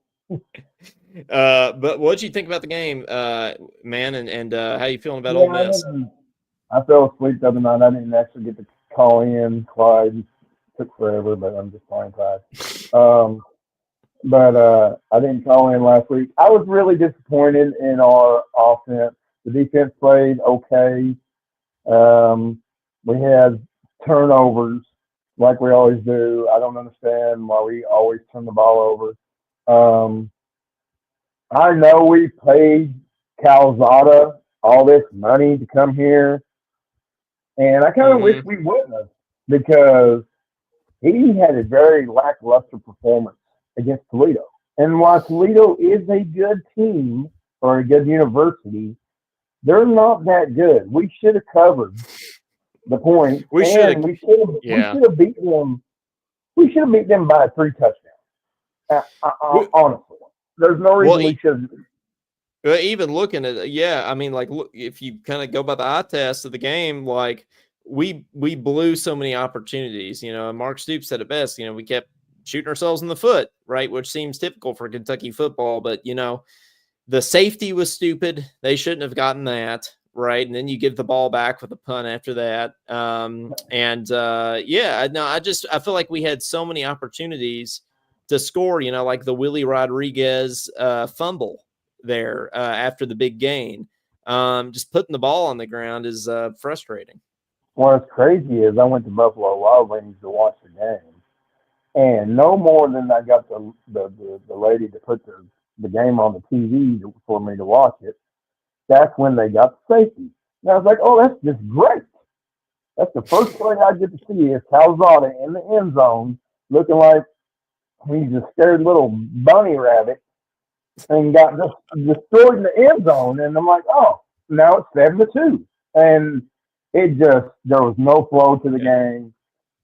But what did you think about the game, man? And how you feeling about Ole Miss? I fell asleep the other night. I didn't actually get to call in. Clyde took forever, but I'm just playing Clyde. But I didn't call in last week. I was really disappointed in our offense. The defense played okay. We had turnovers like we always do. I don't understand why we always turn the ball over. I know we paid Calzada all this money to come here, and I kind of wish we wouldn't have, because he had a very lackluster performance against Toledo. And while Toledo is a good team or a good university, they're not that good. We should have covered the point. We should have beat them. We should have beat them by 3 touchdowns. Honestly, there's no reason we should. Even looking at I mean, like, look, if you kind of go by the eye test of the game, like we blew so many opportunities. Mark Stoops said it best. We kept shooting ourselves in the foot, right? Which seems typical for Kentucky football, but the safety was stupid. They shouldn't have gotten that, right? And then you give the ball back with a punt after that. I feel like we had so many opportunities to score, like the Willie Rodriguez fumble there after the big gain. Just putting the ball on the ground is frustrating. What's crazy is I went to Buffalo Wild Wings to watch the game, and no more than I got the lady to put the game on the TV for me to watch it. That's when they got the safety. And I was like, oh, that's just great. That's the first thing I get to see is Calzada in the end zone looking like he's a scared little bunny rabbit and got just destroyed in the end zone. And I'm like, oh, now it's 7-2. And there was no flow to the game.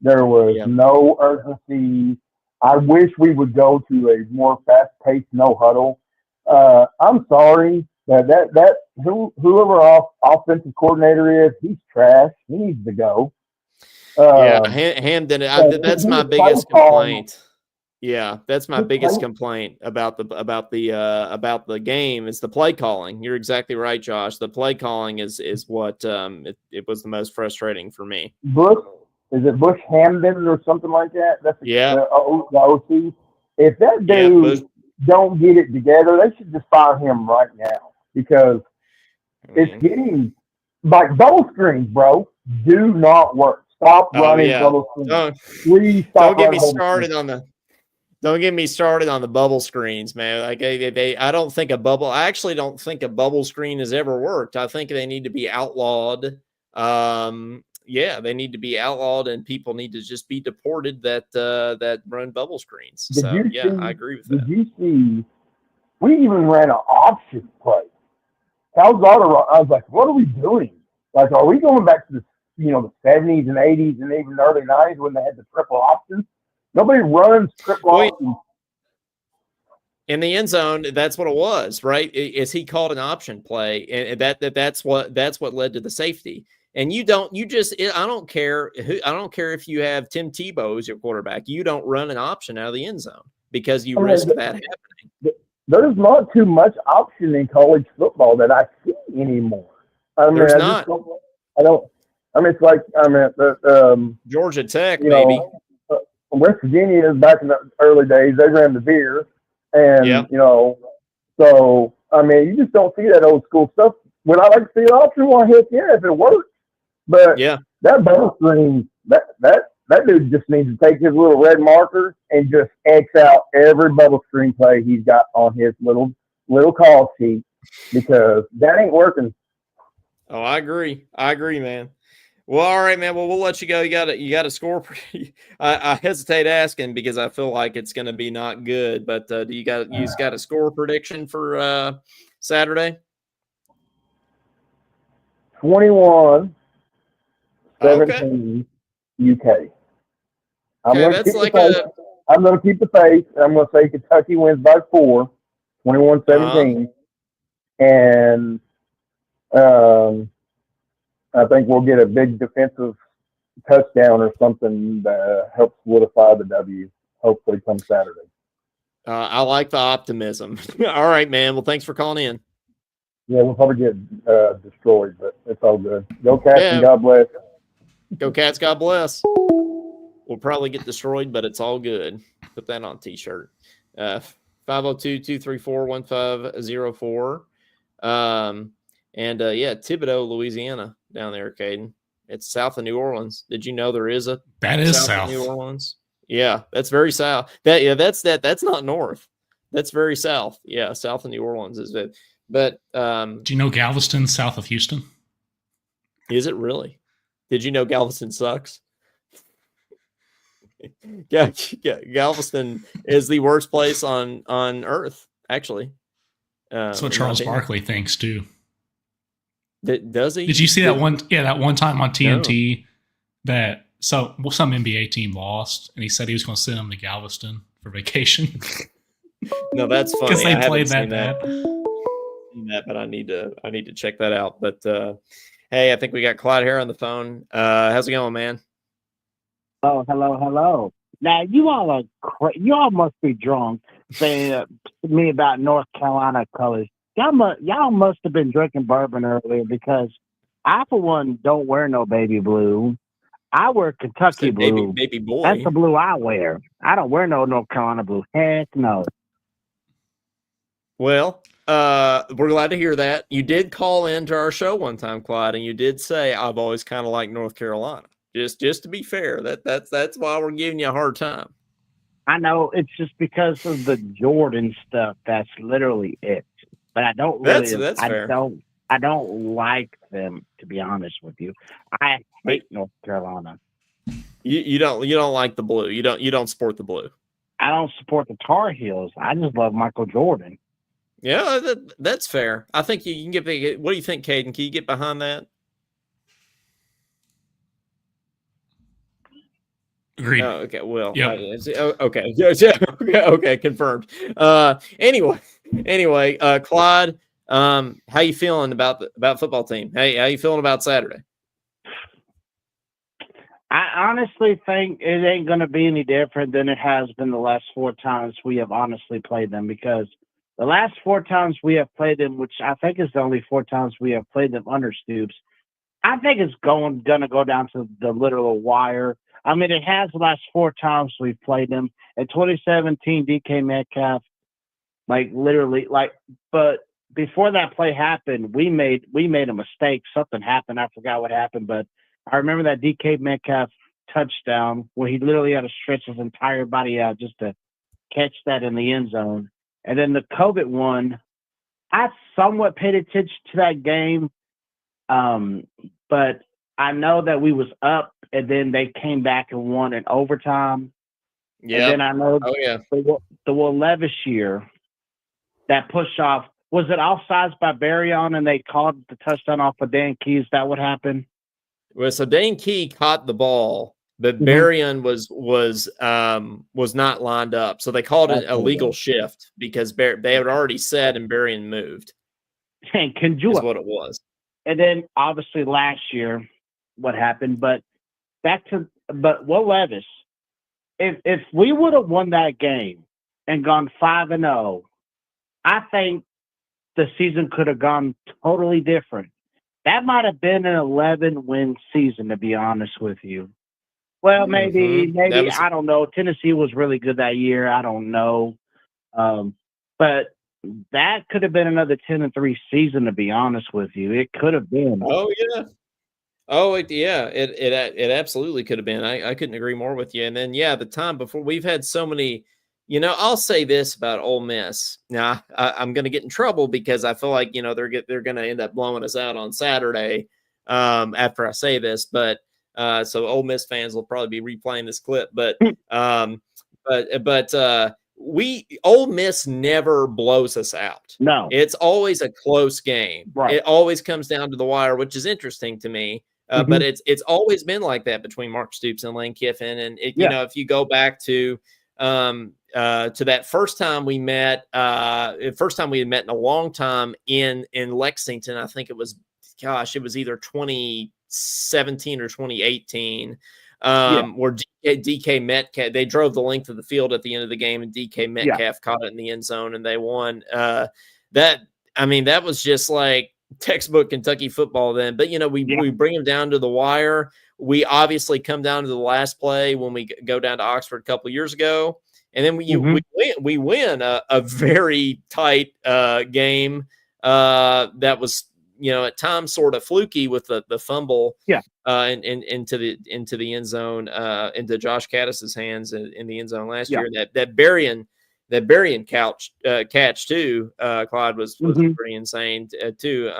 There was no urgency. I wish we would go to a more fast-paced no huddle. I'm sorry that whoever our offensive coordinator is, he's trash. He needs to go. Hamden. That's my biggest complaint. Yeah, that's my biggest complaint about the game is the play calling. You're exactly right, Josh. The play calling is what it was the most frustrating for me. Is it Bush Hamden or something like that? That's the OC. If that dude don't get it together, they should just fire him right now, because it's getting like bubble screens, bro. Do not work. Stop running bubble screens. Please stop. Don't get me started on the. Don't get me started on the bubble screens, man. Like I actually don't think a bubble screen has ever worked. I think they need to be outlawed. They need to be outlawed, and people need to just be deported that run bubble screens. I agree with that. Did you see? We even ran an option play. Calzada, I was like, what are we doing? Like, are we going back to the 70s and 80s and even the early 90s when they had the triple options? Nobody runs triple options. In the end zone, that's what it was, right? Is he called an option play, and that's what led to the safety. And I don't care if you have Tim Tebow as your quarterback. You don't run an option out of the end zone because you risk that happening. There's not too much option in college football that I see anymore. There's not. It's like Georgia Tech, maybe. West Virginia, back in the early days, they ran the veer. And, so, you just don't see that old school stuff. Would I like to see an option? Well, heck yeah, if it works. But that bubble screen, that dude just needs to take his little red marker and just X out every bubble screen play he's got on his little call sheet, because that ain't working. Oh, I agree, man. Well, all right, man. Well, we'll let you go. You got to score. I hesitate asking because I feel like it's going to be not good. But you got a score prediction for Saturday? 21-17 UK. I'm going to keep the faith. I'm going to say Kentucky wins by 4, 21-17. and I think we'll get a big defensive touchdown or something that helps solidify the W. Hopefully, come Saturday. I like the optimism. All right, man. Well, thanks for calling in. Yeah, we'll probably get destroyed, but it's all good. Go Cats Yeah. and God bless. Go Cats, God bless. We'll probably get destroyed, but it's all good. Put that on a t-shirt. 502-234-1504. Yeah, Thibodaux, Louisiana, down there, Caden. It's south of New Orleans. Did you know there is a That is south south. of New Orleans? Yeah, that's very south. That's not north. That's very south. Yeah, south of New Orleans is it. But do you know Galveston, south of Houston? Is it really? Did you know Galveston sucks? Yeah, Galveston is the worst place on earth, actually. That's what Charles Barkley thinks too. Does he? Did you see that one? Yeah, that one time on TNT No. that some NBA team lost, and he said he was going to send them to Galveston for vacation. No, that's funny. Because they played that bad. But I need to check that out. But hey, I think we got Clyde here on the phone. How's it going, man? Oh, hello. Now you all are you all must be drunk saying to me about North Carolina colors. Y'all must have been drinking bourbon earlier, because I, for one, don't wear no baby blue. I wear Kentucky blue. Baby boy. That's the blue I wear. I don't wear no North Carolina blue. Heck no. Well, we're glad to hear that. You did call into our show one time, Clyde, and you did say I've always kind of liked North Carolina. Just to be fair, that's why we're giving you a hard time. I know it's just because of the Jordan stuff. That's literally it. But I don't really. That's fair. I don't like them, to be honest with you. I hate North Carolina. You don't like the blue. You don't support the blue. I don't support the Tar Heels. I just love Michael Jordan. Yeah, that's fair. I think you can get. What do you think, Caden? Can you get behind that? Agreed. Oh, okay. Well, yep. Okay. Okay. Confirmed. Anyway, Clyde, how you feeling about football team? Hey, how you feeling about Saturday? I honestly think it ain't going to be any different than it has been the last 4 times we have honestly played them, because the last 4 times we have played them, which I think is the only 4 times we have played them under Stoops, I think it's going to go down to the literal wire. I mean, it has the last 4 times we've played them. In 2017, DK Metcalf, but before that play happened, we made a mistake. Something happened. I forgot what happened, but I remember that DK Metcalf touchdown where he literally had to stretch his entire body out just to catch that in the end zone. And then the COVID one, I somewhat paid attention to that game, but I know that we was up, and then they came back and won in overtime. Yeah. And then I know the Will Levis year, that push off, was it offsides by Berryon and they called the touchdown off of Dan Key? Is that what happened? Well, so Dan Key caught the ball, but Berryon was not lined up. So they called it a legal shift because they had already said and Berryon moved. And is what it was. And then obviously last year, what happened? But Will Levis, if we would have won that game and gone 5-0, I think the season could have gone totally different. That might have been an 11-win season, to be honest with you. Well, maybe I don't know. Tennessee was really good that year. I don't know, but that could have been another 10-3 season, to be honest with you. It could have been. Oh yeah. Oh yeah. It absolutely could have been. I couldn't agree more with you. And then the time before, we've had so many. I'll say this about Ole Miss. Now, I'm going to get in trouble because I feel like, they're going to end up blowing us out on Saturday after I say this. But so Ole Miss fans will probably be replaying this clip. But Ole Miss never blows us out. No, it's always a close game. Right. It always comes down to the wire, which is interesting to me. But it's always been like that between Mark Stoops and Lane Kiffin. And if you go back to to that first time we met, first time we had met in a long time in Lexington. I think it was either 2017 or 2018, where DK Metcalf, they drove the length of the field at the end of the game, and DK Metcalf caught it in the end zone and they won. That was just like textbook Kentucky football then. But, we bring them down to the wire. We obviously come down to the last play when we go down to Oxford a couple of years ago. And then we win a very tight game that was, at times sort of fluky with the fumble into the end zone, into Josh Caddis's hands in the end zone last year. That Berrien catch too, Clyde, was pretty insane too.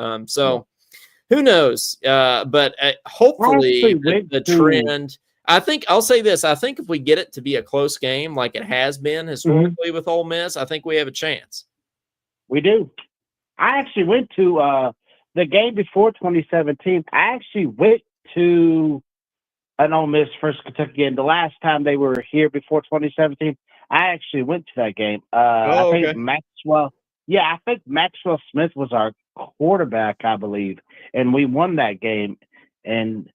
Who knows? But hopefully the trend. I think I'll say this. I think if we get it to be a close game like it has been historically with Ole Miss, I think we have a chance. We do. I actually went to the game before 2017. I actually went to an Ole Miss versus Kentucky game. The last time they were here before 2017, I actually went to that game. I think Maxwell. Yeah, I think Maxwell Smith was our quarterback, I believe, and we won that game. And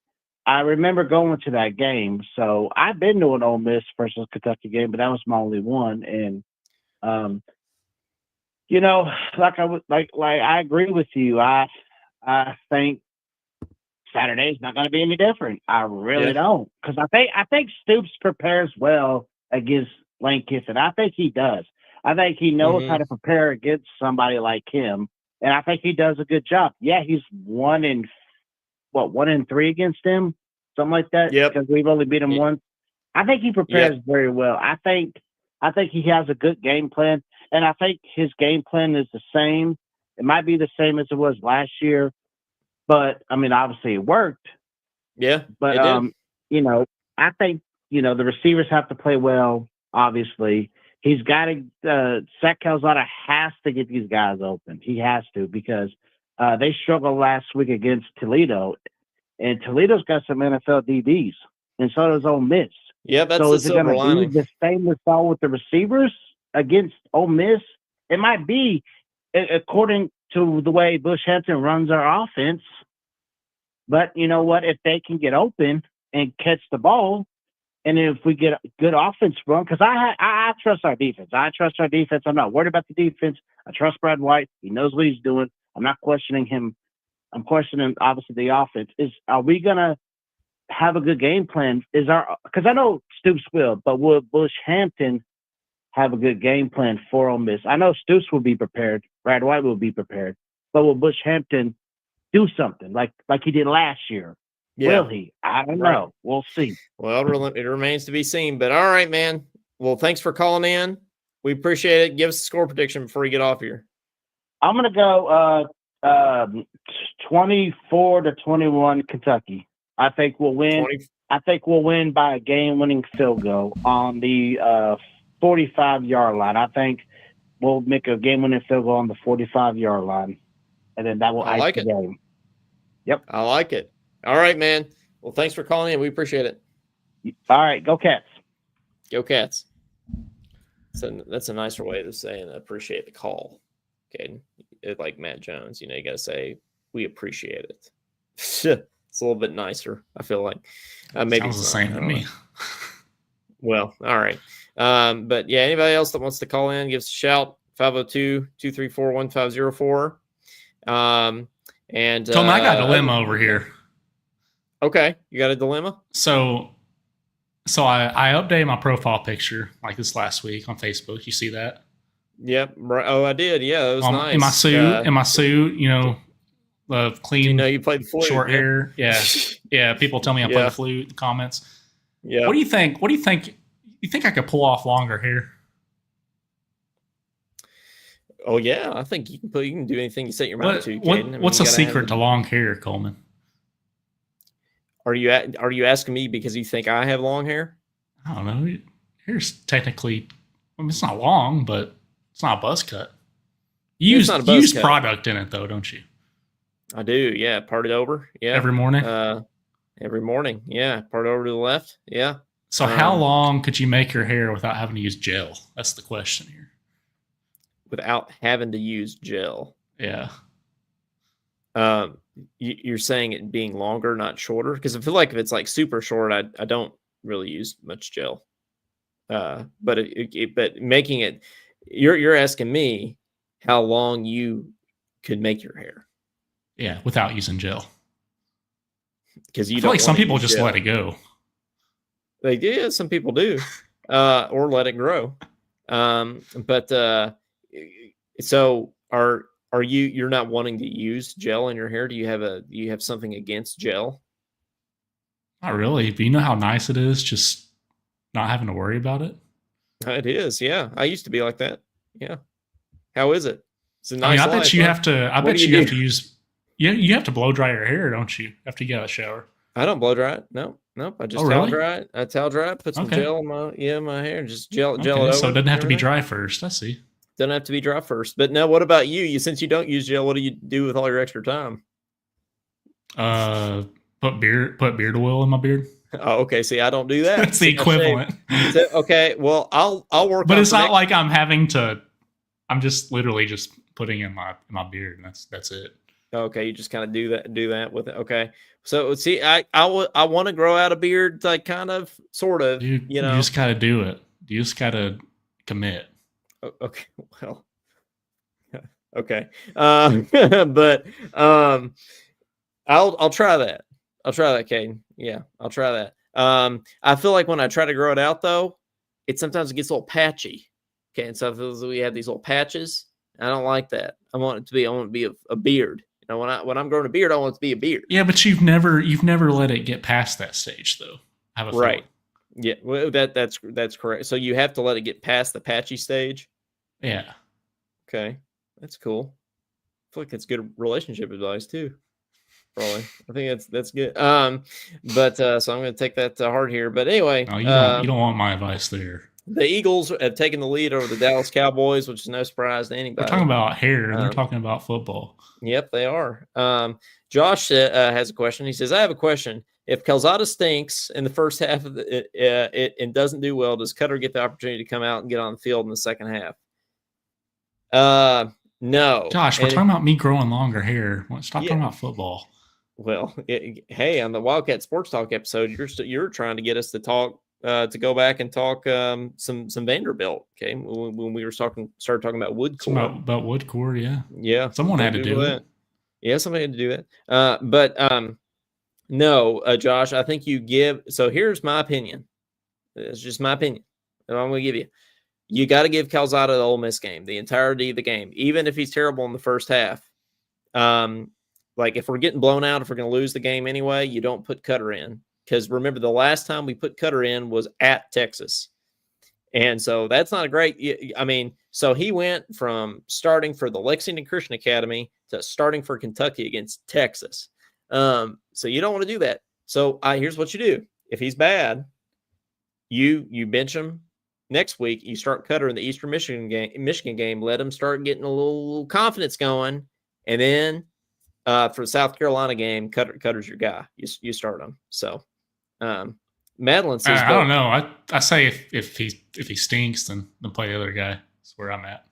I remember going to that game. So I've been to an Ole Miss versus Kentucky game, but that was my only one. And I agree with you. I think Saturday's not going to be any different. I really don't, because I think Stoops prepares well against Lane Kiffin. I think he does. I think he knows how to prepare against somebody like him, and I think he does a good job. Yeah, he's 1-3 against him, something like that. Because we've only beat him once. I think he prepares very well. I think he has a good game plan, and I think his game plan is the same. It might be the same as it was last year, but obviously it worked. Yeah, but I think the receivers have to play well. Obviously, he's got to. Zach Calzada has to get these guys open. He has to, because they struggled last week against Toledo, and Toledo's got some NFL DBs, and so does Ole Miss. Yeah, that's so the is it going to be the same as all with the receivers against Ole Miss? It might be, according to the way Bush Hampton runs our offense. But you know what? If they can get open and catch the ball, and if we get a good offense run, because I trust our defense. I'm not worried about the defense. I trust Brad White. He knows what he's doing. I'm not questioning him. I'm questioning, obviously, the offense. Are we going to have a good game plan? Because I know Stoops will, but will Bush Hampton have a good game plan for Ole Miss? I know Stoops will be prepared. Brad White will be prepared. But will Bush Hampton do something like he did last year? Yeah. Will he? I don't know. We'll see. Well, it remains to be seen. But all right, man. Well, thanks for calling in. We appreciate it. Give us a score prediction before we get off here. I'm going to go 24-21 Kentucky. I think we'll win. I think we'll win by a game-winning field goal on the 45-yard line. I think we'll make a game-winning field goal on the 45-yard line, and then that will ice the game. Yep. I like it. All right, man. Well, thanks for calling in. We appreciate it. All right. Go Cats. Go Cats. So that's a nicer way of saying I appreciate the call. Okay. Like Matt Jones, you got to say, we appreciate it. It's a little bit nicer, I feel like. Maybe sounds the same to me. Well, all right. But yeah, anybody else that wants to call in, give us a shout. 502-234-1504. And Tom, I got a dilemma over here. Okay, you got a dilemma? So I updated my profile picture like this last week on Facebook. You see that? Yep. Oh, I did. Yeah, it was nice. In my suit, clean. You played the flute. Short hair. Yeah, yeah. People tell me I play the flute. The comments. Yeah. What do you think? You think I could pull off longer hair? Oh yeah, I think you can do anything you set your mind to. What's the secret to long hair, Coleman? Are you asking me because you think I have long hair? I don't know. Hair's technically, it's not long, but it's not a buzz cut. You use product in it though, don't you? I do. Yeah, part it over. Yeah, every morning. Every morning. Yeah, part over to the left. Yeah. So how long could you make your hair without having to use gel? That's the question here. Without having to use gel. Yeah. You're saying it being longer, not shorter? Because I feel like if it's like super short, I don't really use much gel. But but making it, you're asking me how long you could make your hair. Yeah, without using gel. Because you I feel don't like some wanna people use just gel. let it go. They do. Some people do, or let it grow. But so are you're not wanting to use gel in your hair? Do you have something against gel? Not really, but you know how nice it is just not having to worry about it? It is. Yeah, I used to be like that. Yeah. How is it? It's a I nice mean, I bet life, you huh? have to. I What bet do you you have do? to use. Yeah, you have to blow dry your hair, don't you? After you get out of the shower. I don't blow dry it. Nope. I just Oh, towel really? dry it. I towel dry it, put some Okay. gel in my hair, and just gel Okay, it so over. it doesn't have to be everything. dry first. I see. Doesn't have to be dry first. But now, what about you? Since you don't use gel, what do you do with all your extra time? Put beard oil in my beard. Oh, okay. See, I don't do that. That's the See, I shave. equivalent. So, okay. Well, I'll work. But on it's some not like I'm having to. I'm just literally just putting in my beard, and that's it. Okay, you just kind of do that with it. Okay. So see, I want to grow out a beard, like kind of, sort of, You just gotta do it. You just gotta commit. Okay. Well. Okay. But I'll try that. I'll try that, Caden. Yeah, I'll try that. I feel like when I try to grow it out, though, sometimes it gets a little patchy. Okay, and so we have these little patches. I don't like that. I want it to be a beard. You know, when I'm growing a beard, I want it to be a beard. Yeah, but you've never let it get past that stage, though. I have a Right. feeling. Yeah. Well, that's correct. So you have to let it get past the patchy stage. Yeah. Okay, that's cool. I feel like that's good relationship advice too. Probably, I think that's good. But so I'm going to take that to heart here. But anyway, No, you don't want my advice there. the Eagles have taken the lead over the Dallas Cowboys, which is no surprise to anybody. We're talking about hair, and they're talking about football. Yep, they are. Josh has a question. He says, "I have a question. If Calzada stinks in the first half of it and doesn't do well, does Cutter get the opportunity to come out and get on the field in the second half?" No. Josh, we're talking about me growing longer hair. Stop talking about football. Well, hey, on the Wildcat Sports Talk episode, you're trying to get us to talk to go back and talk some Vanderbilt. Okay, when we started talking about wood core. About wood core, yeah. Yeah, someone had to do it. Yeah, somebody had to do that. But no, Josh, I think you give. So here's my opinion. It's just my opinion. And I'm going to give you. You got to give Calzada the Ole Miss game, the entirety of the game, even if he's terrible in the first half. Like if we're getting blown out, if we're going to lose the game anyway, you don't put Cutter in. Because remember, the last time we put Cutter in was at Texas. And so that's not a great, I mean, so he went from starting for the Lexington Christian Academy to starting for Kentucky against Texas. So you don't want to do that. So here's what you do. If he's bad, you bench him. Next week, you start Cutter in the Eastern Michigan game. Let him start getting a little confidence going. And then for the South Carolina game, Cutter's your guy. You start him. So Madeline says, I don't know. I say if he stinks, then play the other guy. That's where I'm at.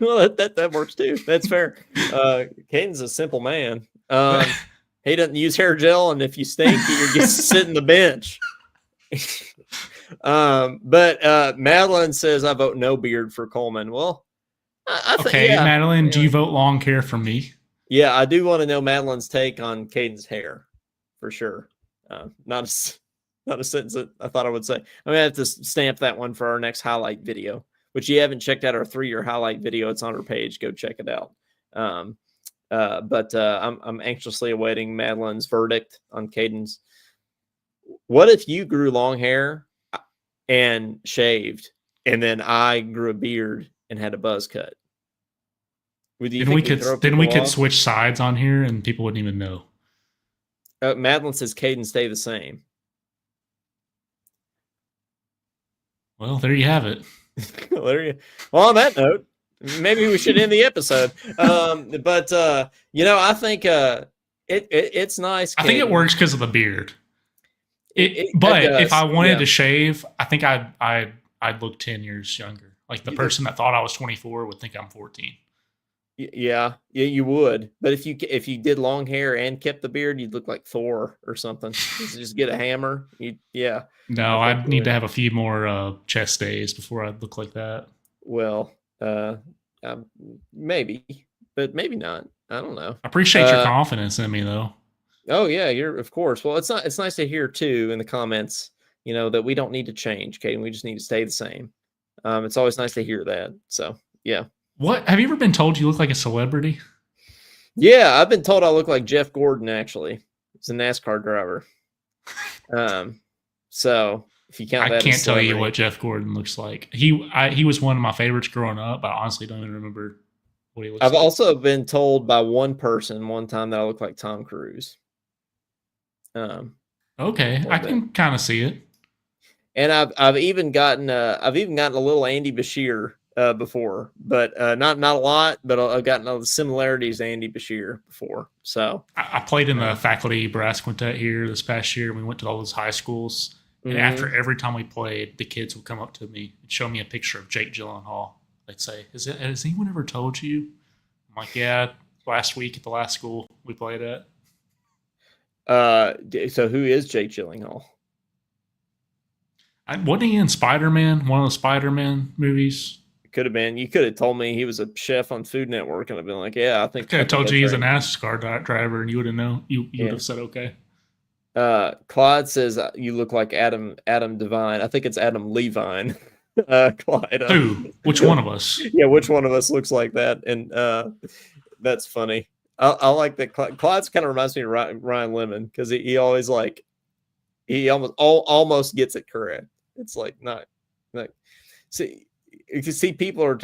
Well, that works too. That's fair. Caden's a simple man. He doesn't use hair gel, and if you stink, you get to sit in the bench. But Madeline says, I vote no beard for Coleman. Well, I think, okay, yeah, Madeline, do you vote long hair for me? Yeah, I do want to know Madeline's take on Caden's hair, for sure. Not a sentence that I thought I would say. I'm going to have to stamp that one for our next highlight video, which you haven't checked out our 3-year highlight video. It's on our page. Go check it out. But I'm anxiously awaiting Madeline's verdict on Caden's. What if you grew long hair and shaved, and then I grew a beard and had a buzz cut? Then we could switch sides on here, and people wouldn't even know. Madeline says Caden stay the same. Well, there you have it. Well, on that note, maybe we should end the episode. But I think it's nice. I think it works because of the beard. But does, if I wanted yeah. to shave, I think I'd look 10 years younger. Like the person that thought I was 24 would think I'm 14. Yeah, you would. But if you did long hair and kept the beard, you'd look like Thor or something. Just get a hammer. Yeah. No, I think I'd you need would. to have a few more chest days before I'd look like that. Well, maybe, but maybe not. I don't know. I appreciate your confidence in me, though. Oh yeah, you're of course. Well, it's nice to hear too in the comments, that we don't need to change, Caden. We just need to stay the same. It's always nice to hear that. So yeah. What have you ever been told you look like a celebrity? Yeah, I've been told I look like Jeff Gordon. Actually, he's a NASCAR driver. So if you count that, I can't tell you what Jeff Gordon looks like. He was one of my favorites growing up, but I honestly don't even remember what he looks like. I've also been told by one person one time that I look like Tom Cruise. Okay, I can kind of see it. And I've even gotten a little Andy Bashir before, but not a lot. But I've gotten all the similarities to Andy Bashir before. So I played in the faculty brass quintet here this past year. We went to all those high schools, and after every time we played, the kids would come up to me and show me a picture of Jake Gyllenhaal. They'd say, "Has anyone ever told you?" I'm like, "Yeah, last week at the last school we played at." So who is Jake Gyllenhaal? Wasn't he in Spider-Man? One of the Spider-Man movies? Could have been. You could have told me he was a chef on Food Network, and I've been like, yeah, I think. I could have told you he's a NASCAR driver, and you would have known. You would have said okay. Clyde says you look like Adam Devine. I think it's Adam Levine. Clyde. Who? Which one of us? Yeah, which one of us looks like that? And that's funny. I like that. Clyde's kind of reminds me of Ryan Lemon because he always almost gets it correct. It's not see. You can see people are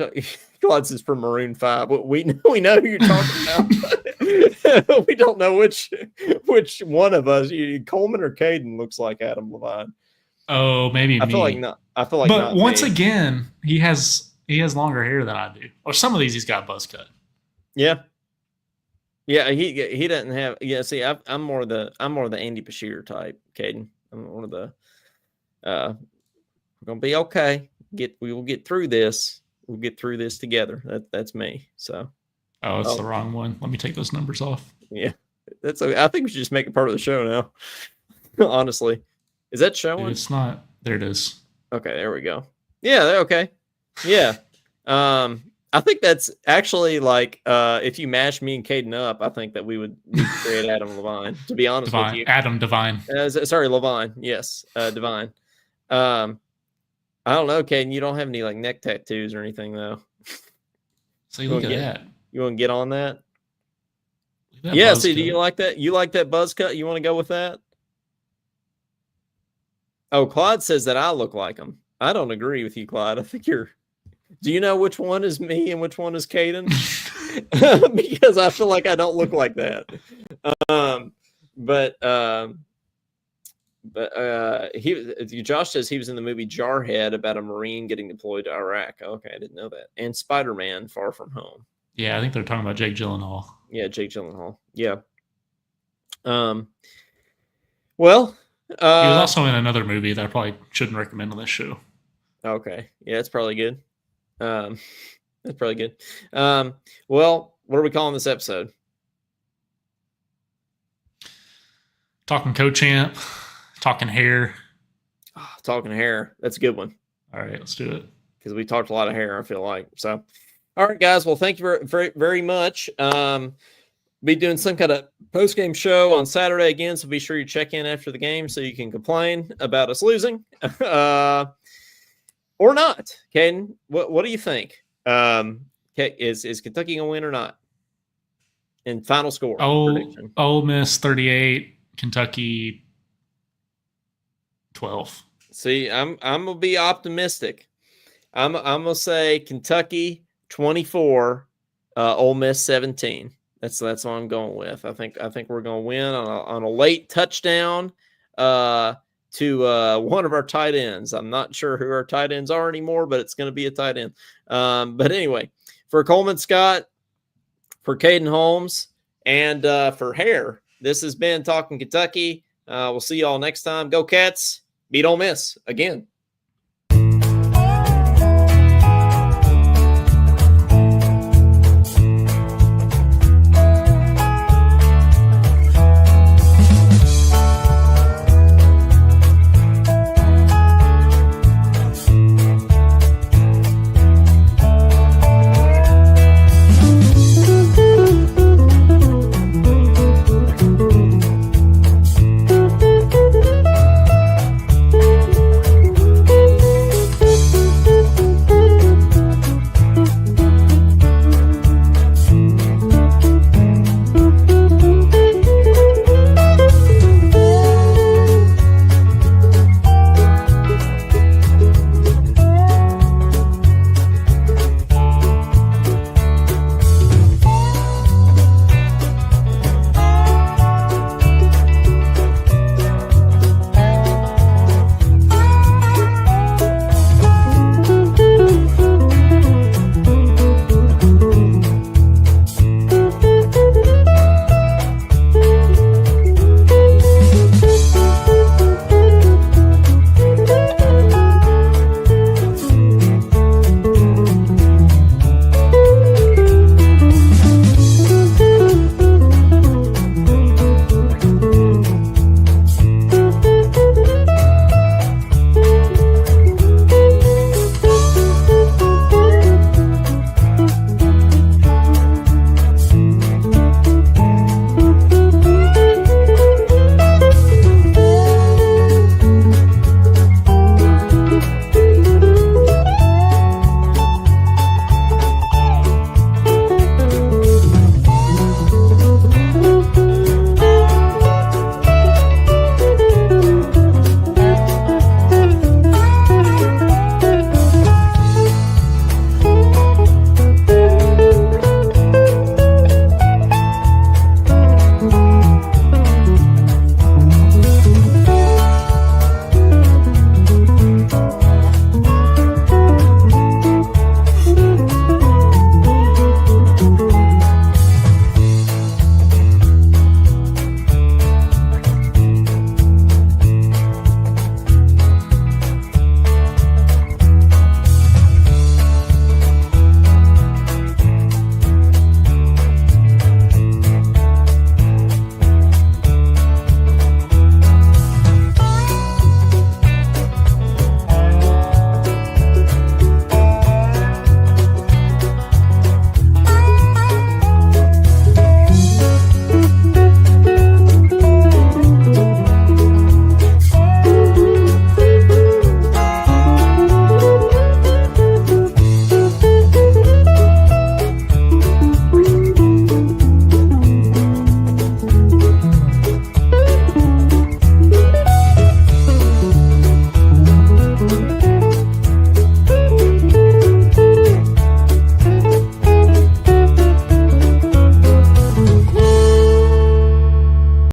Claude is from Maroon 5. We know who you're talking about. We don't know which one of us, Coleman or Caden, looks like Adam Levine. Oh, maybe I feel like not. But not once again, he has longer hair than I do. Or some of these he's got buzz cut. Yeah. Yeah, he doesn't have. Yeah, see, I'm more the Andy Bashir type, Caden. I'm one of the. We're gonna be okay. We will get through this. We'll get through this together. That's me. So. Oh, it's the wrong one. Let me take those numbers off. Yeah, that's okay. I think we should just make it part of the show now. Honestly, is that showing? It's not. There it is. Okay, there we go. Yeah, okay. Yeah. I think that's actually like if you mash me and Caden up, I think that we would create Adam Levine. To be honest with you, Adam Devine. Sorry, Levine. Yes, Devine. I don't know, Caden. You don't have any like neck tattoos or anything though. So look at that. You want to get on that? Yeah. See, do you like that? You like that buzz cut? You want to go with that? Oh, Clyde says that I look like him. I don't agree with you, Clyde. I think you're. Do you know which one is me and which one is Caden? Because I feel like I don't look like that. Josh says he was in the movie Jarhead about a Marine getting deployed to Iraq. Okay, I didn't know that. And Spider-Man: Far From Home. Yeah, I think they're talking about Jake Gyllenhaal. Yeah, Jake Gyllenhaal. Yeah. Well, he was also in another movie that I probably shouldn't recommend on this show. Okay. Yeah, it's probably good. That's probably good. Well, what are we calling this episode? Talking co-champ, talking hair. Oh, talking hair. That's a good one. All right, let's do it. Because we talked a lot of hair, I feel like. So, all right, guys. Well, thank you very, very much. Be doing some kind of post-game show on Saturday again, so be sure you check in after the game so you can complain about us losing. Or not, Caden. What do you think? Is Kentucky gonna win or not? And final score. Ole Miss 38, Kentucky 12. See, I'm gonna be optimistic. I'm gonna say Kentucky 24, Ole Miss 17. That's what I'm going with. I think we're gonna win on a late touchdown. To one of our tight ends. I'm not sure who our tight ends are anymore, but it's going to be a tight end. But anyway, for Coleman Scott, for Caden Holmes, and for Hare, this has been Talking Kentucky. We'll see y'all next time. Go Cats. Beat Ole Miss again.